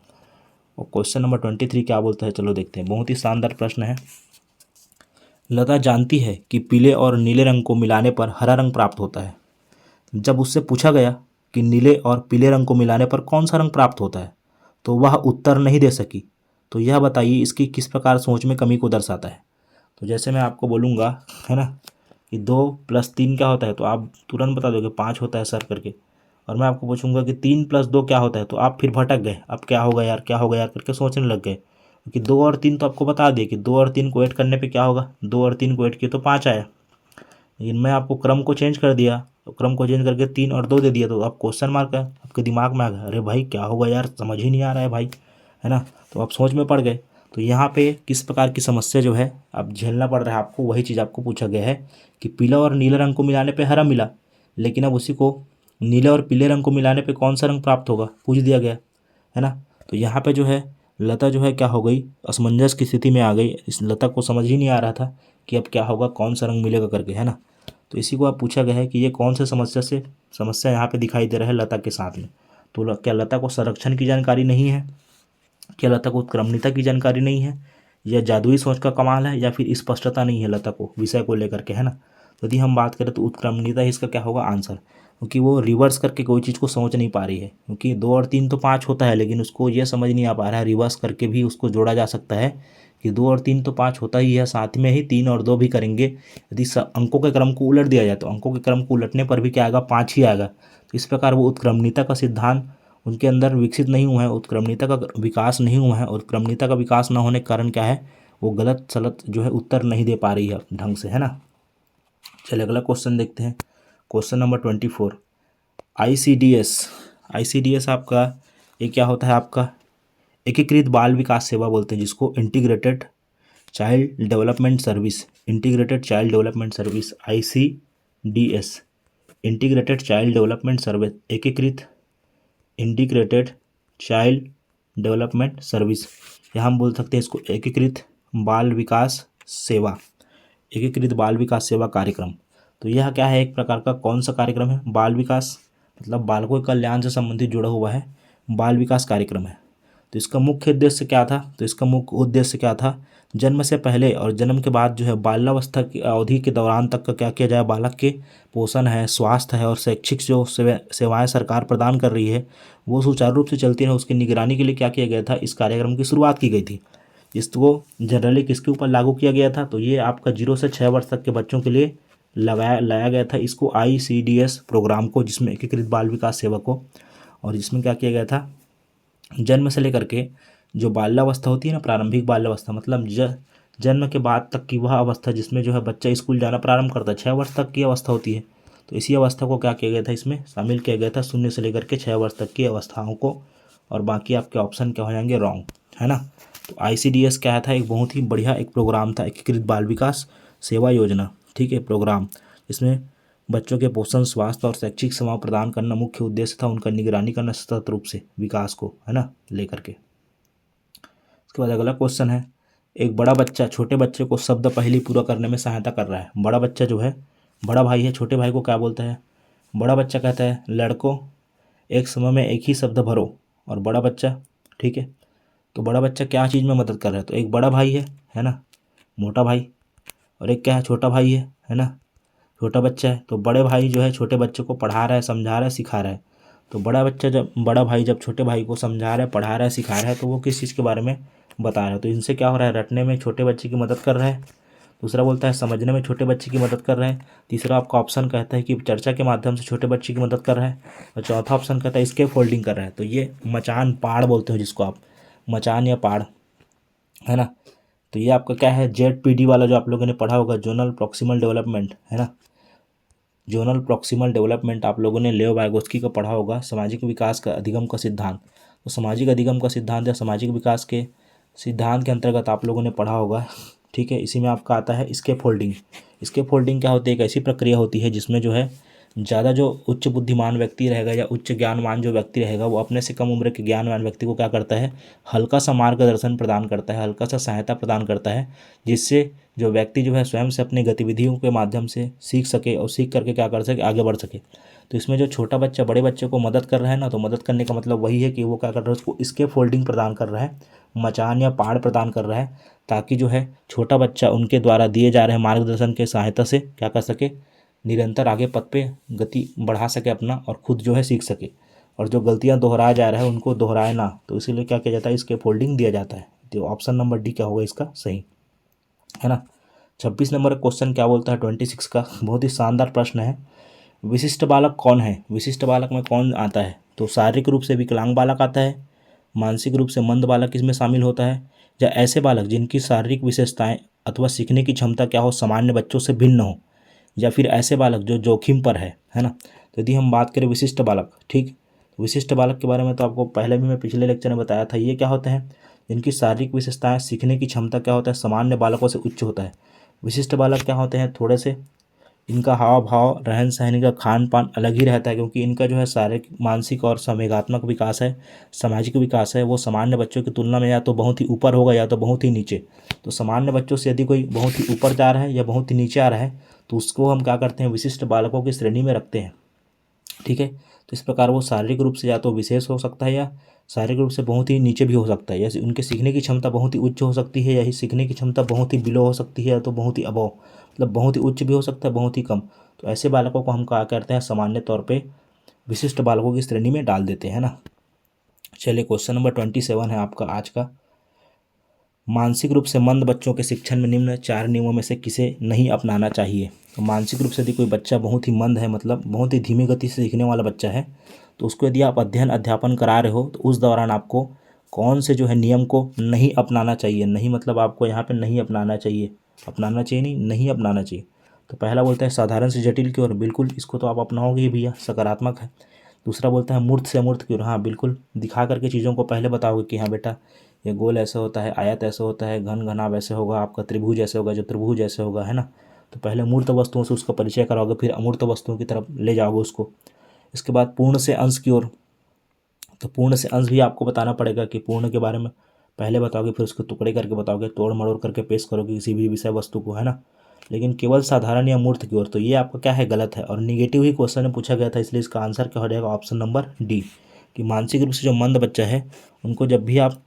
और क्वेश्चन नंबर 23 क्या बोलता है, चलो देखते हैं। बहुत ही शानदार प्रश्न है। लता जानती है कि पीले और नीले रंग को मिलाने पर हरा रंग प्राप्त होता है। जब उससे पूछा गया कि नीले और पीले रंग को मिलाने पर कौन सा रंग प्राप्त होता है, तो वह उत्तर नहीं दे सकी। तो यह बताइए इसकी किस प्रकार सोच में कमी को दर्शाता है। तो जैसे मैं आपको बोलूँगा, है ना, कि 2+3 क्या होता है, तो आप तुरंत बता दोगे 5 होता है सर करके। और मैं आपको पूछूंगा कि 3+2 क्या होता है, तो आप फिर भटक गए, अब क्या होगा यार, क्या होगा यार करके सोचने लग गए। क्योंकि 2 और 3 तो आपको बता दिए कि 2 और 3 को ऐड करने पे क्या होगा, 2 और 3 को ऐड किए तो 5 आया। लेकिन मैं आपको क्रम को चेंज कर दिया, तो क्रम को चेंज करके 3 और 2 दे दिया, तो आप क्वेश्चन मार्क है आपके दिमाग में आ गया, अरे भाई क्या होगा यार, समझ ही नहीं आ रहा है भाई, है ना। तो आप सोच में पड़ गए। तो यहाँ पे किस प्रकार की समस्या जो है अब झेलना पड़ रहा है आपको, वही चीज़ आपको पूछा गया है कि पीला और नीले रंग को मिलाने पे हरा मिला, लेकिन अब उसी को नीले और पीले रंग को मिलाने पे कौन सा रंग प्राप्त होगा पूछ दिया गया, है ना। तो यहाँ पे जो है लता जो है क्या हो गई, असमंजस की स्थिति में आ गई। इस लता को समझ ही नहीं आ रहा था कि अब क्या होगा, कौन सा रंग मिलेगा करके, है ना। तो इसी को आप पूछा गया है कि ये कौन से समस्या यहाँ पे दिखाई दे रहा है लता के साथ में। तो क्या लता को संरक्षण की जानकारी नहीं है, क्या लता को उत्क्रमणिता की जानकारी नहीं है, या जादुई सोच का कमाल है, या फिर स्पष्टता नहीं है लता को विषय को लेकर के, है ना। तो यदि हम बात करें तो उत्क्रमणिता ही इसका क्या होगा आंसर, क्योंकि वो रिवर्स करके कोई चीज़ को समझ नहीं पा रही है। क्योंकि 2 और 3 तो 5 होता है, लेकिन उसको ये समझ नहीं आ पा रहा है रिवर्स करके भी उसको जोड़ा जा सकता है कि 2 और 3 तो 5 होता ही है, साथ में ही 3 और 2 भी करेंगे। यदि अंकों के क्रम को उलट दिया जाए तो अंकों के क्रम को उलटने पर भी क्या आएगा, 5 ही आएगा। तो इस प्रकार वो उत्क्रमणिता का सिद्धांत उनके अंदर विकसित नहीं हुआ है, उत्क्रमणिता का विकास नहीं हुआ है। उत्क्रमणिता का विकास न होने के कारण क्या है, वो गलत सलत जो है उत्तर नहीं दे पा रही है ढंग से, है ना। चलिए अगला क्वेश्चन देखते हैं। क्वेश्चन नंबर 24, ICDS आपका ये क्या होता है, आपका एकीकृत बाल विकास सेवा बोलते हैं जिसको, integrated child development service, integrated child development service ICDS, integrated child development service, एकीकृत इंटीग्रेटेड चाइल्ड डेवलपमेंट सर्विस, या हम बोल सकते हैं इसको एकीकृत बाल विकास सेवा, एकीकृत बाल विकास सेवा कार्यक्रम। तो यह क्या है, एक प्रकार का कौन सा कार्यक्रम है, बाल विकास मतलब बालकों के कल्याण से संबंधित जुड़ा हुआ है बाल विकास कार्यक्रम है। तो इसका मुख्य उद्देश्य क्या था, तो इसका मुख्य उद्देश्य क्या था, जन्म से पहले और जन्म के बाद जो है बाल्यावस्था की अवधि के दौरान तक का क्या किया जाए, बालक के पोषण है, स्वास्थ्य है और शैक्षिक जो सेवाएं सरकार प्रदान कर रही है वो सुचारू रूप से चलती है, उसकी निगरानी के लिए क्या किया गया था, इस कार्यक्रम की शुरुआत की गई थी। इसको जनरली किसके ऊपर लागू किया गया था, तो ये आपका 0 से 6 वर्ष तक के बच्चों के लिए लाया गया था इसको ICDS प्रोग्राम को, जिसमें एकीकृत बाल विकास सेवा को। और इसमें क्या किया गया था, जन्म से लेकर के जो बाल्यावस्था होती है ना, प्रारंभिक बाल्यावस्था मतलब जन्म के बाद तक की वह अवस्था जिसमें जो है बच्चा स्कूल जाना प्रारंभ करता है, 6 वर्ष तक की अवस्था होती है। तो इसी अवस्था को क्या किया गया था, इसमें शामिल किया गया था 0 से लेकर के 6 वर्ष तक की अवस्थाओं को। और बाकी आपके ऑप्शन क्या हो जाएंगे, रॉन्ग, है ना। तो ICDS क्या था, एक बहुत ही बढ़िया एक प्रोग्राम था, एकीकृत बाल विकास सेवा योजना, ठीक है, प्रोग्राम। इसमें बच्चों के पोषण, स्वास्थ्य और शैक्षिक सेवाएं प्रदान करना मुख्य उद्देश्य था, उनका निगरानी करना सतत रूप से विकास को, है ना, लेकर के। उसके बाद अगला क्वेश्चन है, एक बड़ा बच्चा छोटे बच्चे को शब्द पहेली पूरा करने में सहायता कर रहा है। बड़ा बच्चा जो है, बड़ा भाई है, छोटे भाई को क्या बोलता है, बड़ा बच्चा कहता है लड़कों एक समय में एक ही शब्द भरो। और बड़ा बच्चा, ठीक है, तो बड़ा बच्चा क्या चीज़ में मदद कर रहा है, तो एक बड़ा भाई है ना, मोटा भाई, और एक क्या है, छोटा भाई है ना, छोटा बच्चा है। तो बड़े भाई जो है छोटे बच्चे को पढ़ा रहा है, समझा रहा है, सिखा रहा है। तो बड़ा भाई जब छोटे भाई को समझा रहा है, पढ़ा रहा है, सिखा रहा है, तो वो किस चीज़ के बारे में बता रहा है, तो इनसे क्या हो रहा है, रटने में छोटे बच्चे की मदद कर रहा है। दूसरा बोलता है समझने में छोटे बच्चे की मदद कर रहा है। तीसरा आपका ऑप्शन कहता है कि चर्चा के माध्यम से छोटे बच्चे की मदद कर रहा है। और चौथा ऑप्शन कहता है स्केप फोल्डिंग कर रहा है। तो ये मचान पाड़ बोलते हो जिसको आप, मचान या पाड़, है ना। तो ये आपका क्या है, ZPD वाला जो आप लोगों ने पढ़ा होगा, जोनल प्रॉक्सिमल डेवलपमेंट, है ना, जोनल प्रॉक्सिमल डेवलपमेंट आप लोगों ने लेओ वाइगोत्स्की का पढ़ा होगा, सामाजिक विकास का अधिगम का सिद्धांत। तो सामाजिक अधिगम का सिद्धांत या सामाजिक विकास के सिद्धांत के अंतर्गत आप लोगों ने पढ़ा होगा, ठीक है। इसी में आपका आता है स्केप फोल्डिंग। स्केप फोल्डिंग क्या होती है, एक ऐसी प्रक्रिया होती है जिसमें जो है ज़्यादा जो उच्च बुद्धिमान व्यक्ति रहेगा या उच्च ज्ञानवान जो व्यक्ति रहेगा, वो अपने से कम उम्र के ज्ञानवान व्यक्ति को क्या करता है, हल्का सा मार्गदर्शन प्रदान करता है, हल्का सा सहायता प्रदान करता है, जिससे जो व्यक्ति जो है स्वयं से अपनी गतिविधियों के माध्यम से सीख सके और सीख करके क्या कर सके, आगे बढ़ सके। तो इसमें जो छोटा बच्चा बड़े बच्चे को मदद कर रहा है ना, तो मदद करने का मतलब वही है कि वो क्या कर रहा है, उसको स्केप फोल्डिंग प्रदान कर रहा है, मचान या पहाड़ प्रदान कर रहा है, ताकि जो है छोटा बच्चा उनके द्वारा दिए जा रहे मार्गदर्शन के सहायता से क्या कर सके, निरंतर आगे पथ पे गति बढ़ा सके अपना, और खुद जो है सीख सके। और जो गलतियां दोहराया जा रहा है उनको दोहराए ना, तो इसीलिए क्या किया जाता है, स्केप फोल्डिंग दिया जाता है। तो ऑप्शन नंबर डी क्या होगा इसका सही, है ना। 26 नंबर क्वेश्चन क्या बोलता है, 26 का बहुत ही शानदार प्रश्न है। विशिष्ट बालक कौन है, विशिष्ट बालक में कौन आता है, तो शारीरिक रूप से विकलांग बालक आता है, मानसिक रूप से मंद बालक इसमें शामिल होता है, या ऐसे बालक जिनकी शारीरिक विशेषताएं अथवा सीखने की क्षमता क्या हो, सामान्य बच्चों से भिन्न हो, या फिर ऐसे बालक जो जोखिम पर है ना। तो यदि हम बात करें विशिष्ट बालक, ठीक, विशिष्ट बालक के बारे में तो आपको पहले भी मैं पिछले लेक्चर में बताया था, ये क्या होते हैं, जिनकी शारीरिक विशेषताएं, सीखने की क्षमता क्या होता है, सामान्य बालकों से उच्च होता है। विशिष्ट बालक क्या होते हैं, थोड़े से इनका हाव भाव, रहन सहन, का खान पान अलग ही रहता है, क्योंकि इनका जो है शारीरिक, मानसिक और संवेगात्मक विकास है, सामाजिक विकास है, वो सामान्य बच्चों की तुलना में या तो बहुत ही ऊपर होगा या तो बहुत ही नीचे। तो सामान्य बच्चों से यदि कोई बहुत ही ऊपर जा रहा है या बहुत ही नीचे आ रहा है, तो उसको हम क्या करते हैं, विशिष्ट बालकों की श्रेणी में रखते हैं, ठीक है। तो इस प्रकार वो शारीरिक रूप से या तो विशेष हो सकता है, या शारीरिक रूप से बहुत ही नीचे भी हो सकता है। जैसे उनके सीखने की क्षमता बहुत ही उच्च हो सकती है, या ही सीखने की क्षमता बहुत ही बिलो हो सकती है, या तो बहुत ही अबव, मतलब बहुत ही उच्च भी हो सकता है, बहुत ही कम। तो ऐसे बालकों को हम क्या करते हैं, सामान्य तौर पे विशिष्ट बालकों की श्रेणी में डाल देते हैं ना। चलिए क्वेश्चन नंबर 27 है आपका आज का। मानसिक रूप से मंद बच्चों के शिक्षण में निम्न 4 नियमों में से किसे नहीं अपनाना चाहिए। तो मानसिक रूप से यदि कोई बच्चा बहुत ही मंद है, मतलब बहुत ही धीमी गति से सीखने वाला बच्चा है, तो उसको यदि आप अध्ययन अध्यापन करा रहे हो, तो उस दौरान आपको कौन से जो है नियम को नहीं अपनाना चाहिए। नहीं मतलब आपको यहाँ पे नहीं अपनाना चाहिए, अपनाना चाहिए नहीं, नहीं अपनाना चाहिए। तो पहला बोलता है साधारण से जटिल की ओर, बिल्कुल इसको तो आप अपनाओगे ही भैया, सकारात्मक है। दूसरा बोलता है मूर्त से अमूर्त की ओर, हाँ बिल्कुल, दिखा करके चीज़ों को पहले बताओगे कि हाँ बेटा ये गोल ऐसे होता है, आयत ऐसे होता है, घन घनाभ ऐसे होगा, आपका त्रिभुज ऐसे होगा, जो त्रिभुज ऐसे होगा, है ना। तो पहले मूर्त वस्तुओं से उसका परिचय कराओगे, फिर अमूर्त वस्तुओं की तरफ ले जाओगे उसको। इसके बाद पूर्ण से अंश की ओर, तो पूर्ण से अंश भी आपको बताना पड़ेगा कि पूर्ण के बारे में पहले बताओगे, फिर उसको टुकड़े करके बताओगे, तोड़ मड़ोड़ करके पेश करोगे किसी भी विषय वस्तु को, है ना। लेकिन केवल साधारण या मूर्त की ओर, तो ये आपका क्या है, गलत है, और निगेटिव ही क्वेश्चन में पूछा गया था, इसलिए इसका आंसर क्या हो जाएगा, ऑप्शन नंबर डी, कि मानसिक रूप से जो मंद बच्चा है उनको जब भी आप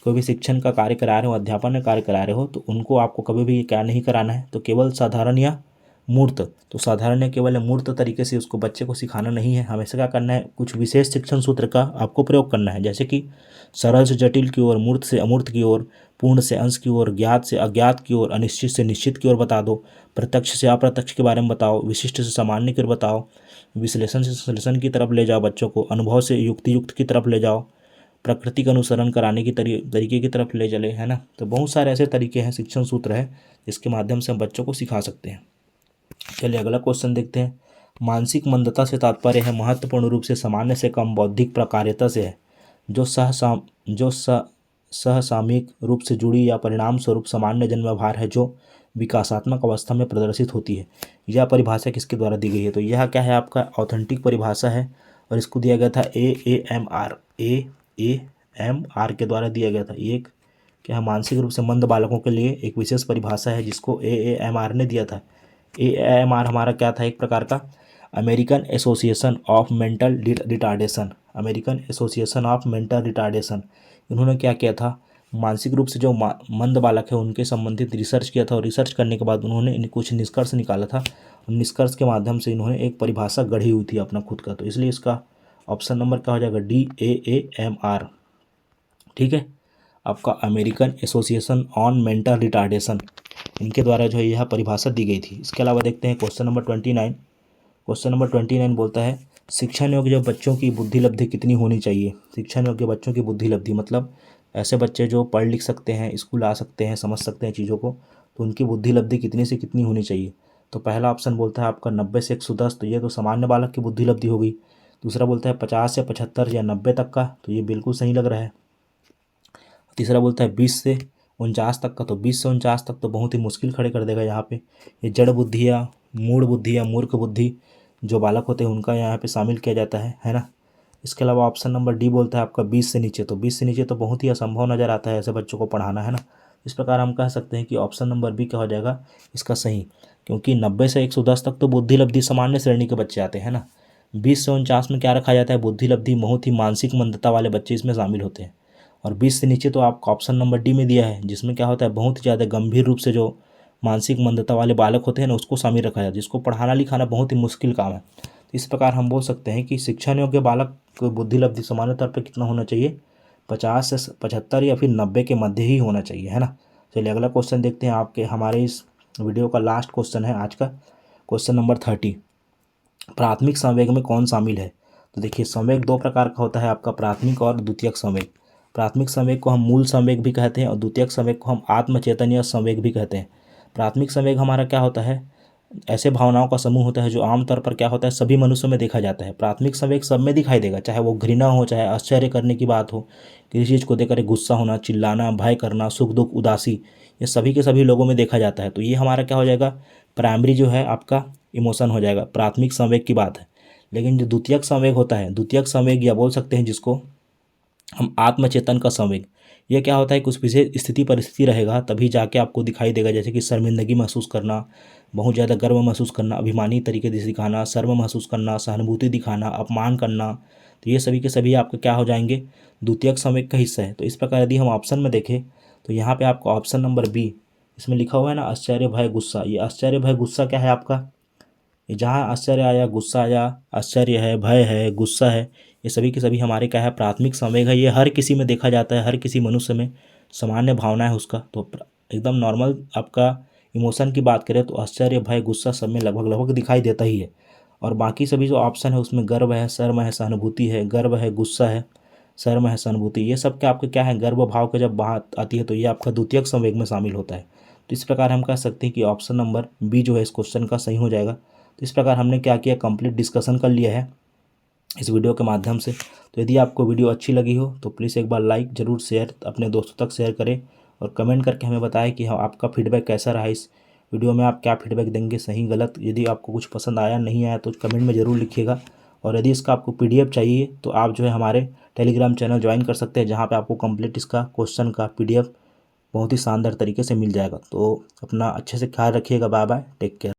कोई भी शिक्षण का कार्य करा रहे हो, अध्यापन का कार्य करा रहे हो, तो उनको आपको कभी भी क्या नहीं कराना है, तो केवल साधारण या मूर्त। तो साधारण या केवल मूर्त तरीके से उसको बच्चे को सिखाना नहीं है, हमेशा क्या करना है, कुछ विशेष शिक्षण सूत्र का आपको प्रयोग करना है, जैसे कि सरल से जटिल की ओर, मूर्त से अमूर्त की ओर, पूर्ण से अंश की ओर, ज्ञात से अज्ञात की ओर, अनिश्चित से निश्चित की ओर बता दो, प्रत्यक्ष से अप्रत्यक्ष के बारे में बताओ, विशिष्ट से सामान्य की ओर बताओ, विश्लेषण से संश्लेषण की तरफ ले जाओ बच्चों को, अनुभव से युक्ति की तरफ ले जाओ, प्रकृति का अनुसरण कराने की तरीके की तरफ ले चले, है ना। तो बहुत सारे ऐसे तरीके हैं, शिक्षण सूत्र है जिसके माध्यम से हम बच्चों को सिखा सकते हैं। चलिए अगला क्वेश्चन देखते हैं। मानसिक मंदता से तात्पर्य है महत्वपूर्ण रूप से सामान्य से कम बौद्धिक प्रकार्यता से है, जो सहसामयिक रूप से जुड़ी या परिणाम स्वरूप सामान्य जन व्यवहार है जो विकासात्मक अवस्था में प्रदर्शित होती है। यह परिभाषा किसके द्वारा दी गई है? तो यह क्या है आपका ऑथेंटिक परिभाषा है और इसको दिया गया था AAMR के द्वारा दिया गया था। एक क्या है, मानसिक रूप से मंद बालकों के लिए एक विशेष परिभाषा है जिसको AAMR ने दिया था। AAMR हमारा क्या था, एक प्रकार का American association of mental retardation, American association of mental retardation. इन्होंने क्या किया था, मानसिक रूप से जो मंद बालक है उनके संबंधित रिसर्च किया था और रिसर्च करने के बाद उन्होंने कुछ निष्कर्ष निकाला था। निष्कर्ष के माध्यम से इन्होंने एक परिभाषा गढ़ी हुई थी अपना खुद का। तो इसलिए इसका ऑप्शन नंबर क्या हो जाएगा, DAAMR। ठीक है, आपका American association on mental retardation, इनके द्वारा जो है यह परिभाषा दी गई थी। इसके अलावा देखते हैं क्वेश्चन नंबर 29। क्वेश्चन नंबर 29 बोलता है शिक्षण योग्य बच्चों की बुद्धि लब्धि कितनी होनी चाहिए? शिक्षण योग्य बच्चों की बुद्धि लब्धि मतलब ऐसे बच्चे जो पढ़ लिख सकते हैं, स्कूल आ सकते हैं, समझ सकते हैं चीज़ों को, तो उनकी बुद्धि लब्धि कितनी से कितनी होनी चाहिए? तो पहला ऑप्शन बोलता है आपका 90 से 110, तो ये तो सामान्य बालक की बुद्धि लब्धि हो गई। दूसरा बोलता है 50 से 75 या 90 तक का, तो ये बिल्कुल सही लग रहा है। तीसरा बोलता है 20 से 49 तक का, तो 20 से 49 तक तो बहुत ही मुश्किल खड़े कर देगा यहाँ पे। ये जड़ बुद्धि या मूढ़ बुद्धि या मूर्ख बुद्धि जो बालक होते हैं उनका यहाँ पे शामिल किया जाता है ना। इसके अलावा ऑप्शन नंबर डी बोलता है आपका 20 से नीचे, तो 20 से नीचे तो बहुत ही असंभव नज़र आता है ऐसे बच्चों को पढ़ाना, है ना। इस प्रकार हम कह सकते हैं कि ऑप्शन नंबर बी क्या हो जाएगा इसका सही, क्योंकि 90 से 110 तक तो बुद्धि लब्धि सामान्य श्रेणी के बच्चे आते हैं ना। 20 से 49 में क्या रखा जाता है, बुद्धि लब्धि बहुत ही मानसिक मंदता वाले बच्चे इसमें शामिल होते हैं। और 20 से नीचे तो आपका ऑप्शन नंबर डी में दिया है, जिसमें क्या होता है बहुत ही ज़्यादा गंभीर रूप से जो मानसिक मंदता वाले बालक होते हैं ना उसको शामिल रखा जाए, जिसको पढ़ाना लिखाना बहुत ही मुश्किल काम है। इस प्रकार हम बोल सकते हैं कि शिक्षण योग्य बालक को बुद्धि लब्धि सामान्य तौर पर कितना होना चाहिए, 50 से 75 या फिर 90 के मध्य ही होना चाहिए, है ना। चलिए अगला क्वेश्चन देखते हैं। आपके हमारे इस वीडियो का लास्ट क्वेश्चन है आज का, क्वेश्चन नंबर 30। प्राथमिक संवेग में कौन शामिल है? तो देखिए संवेग दो प्रकार का होता है आपका, प्राथमिक और द्वितीयक संवेग। प्राथमिक संवेग को हम मूल संवेग भी कहते हैं और द्वितीयक संवेग को हम आत्मचेतनीय संवेग भी कहते हैं। प्राथमिक संवेग हमारा क्या होता है, ऐसे भावनाओं का समूह होता है जो आमतौर पर क्या होता है सभी मनुष्यों में देखा जाता है। प्राथमिक संवेग सब में दिखाई देगा, चाहे वो घृणा हो, चाहे आश्चर्य करने की बात हो, किसी चीज़ को देखकर गुस्सा होना, चिल्लाना, भय करना, सुख दुख, उदासी, ये सभी के सभी लोगों में देखा जाता है। तो ये हमारा क्या हो जाएगा, प्राइमरी जो है आपका इमोशन हो जाएगा, प्राथमिक संवेग की बात है। लेकिन जो द्वितीयक संवेग होता है, द्वितीयक संवेग या बोल सकते हैं जिसको हम आत्मचेतन का संवेग, ये क्या होता है, कुछ विशेष स्थिति परिस्थिति रहेगा तभी जाके आपको दिखाई देगा, जैसे कि शर्मिंदगी महसूस करना, बहुत ज़्यादा गर्व महसूस करना, अभिमानी तरीके से दिखाना, शर्म महसूस करना, सहानुभूति दिखाना, अपमान करना, तो ये सभी के सभी आपके क्या हो जाएंगे, द्वितीयक संवेग का हिस्सा है। तो इस प्रकार यदि हम ऑप्शन में देखें तो यहाँ पे आपका ऑप्शन नंबर बी, इसमें लिखा हुआ है ना आश्चर्य भय गुस्सा, ये आश्चर्य भय गुस्सा क्या है आपका, ये जहाँ आश्चर्य आया, गुस्सा आया, आश्चर्य है, भय है, गुस्सा है, ये सभी के सभी हमारे क्या है, प्राथमिक संवेग है। ये हर किसी में देखा जाता है, हर किसी मनुष्य में सामान्य भावना है उसका। तो एकदम नॉर्मल आपका इमोशन की बात करें तो आश्चर्य भय गुस्सा सब में लगभग लगभग दिखाई देता ही है। और बाकी सभी जो ऑप्शन है उसमें गर्व है, शर्म है, सहानुभूति है, गर्व है, गुस्सा है, शर्म है, सहानुभूति, ये सब क्या आपके क्या है, गर्व भाव के जब बात आती है तो ये आपका द्वितीयक संवेग में शामिल होता है। तो इस प्रकार हम कह सकते हैं कि ऑप्शन नंबर बी जो है इस क्वेश्चन का सही हो जाएगा। तो इस प्रकार हमने क्या किया, कंप्लीट डिस्कशन कर लिया है इस वीडियो के माध्यम से। तो यदि आपको वीडियो अच्छी लगी हो तो प्लीज़ एक बार लाइक ज़रूर, शेयर अपने दोस्तों तक शेयर करें और कमेंट करके हमें बताएं कि हाँ आपका फीडबैक कैसा रहा, इस वीडियो में आप क्या फीडबैक देंगे, सही गलत। यदि आपको कुछ पसंद आया नहीं आया तो कमेंट में ज़रूर लिखिएगा। और यदि इसका आपको PDF चाहिए तो आप जो है हमारे टेलीग्राम चैनल ज्वाइन कर सकते हैं, जहाँ पर आपको कंप्लीट इसका क्वेश्चन का PDF बहुत ही शानदार तरीके से मिल जाएगा। तो अपना अच्छे से ख्याल रखिएगा। Bye bye, take care.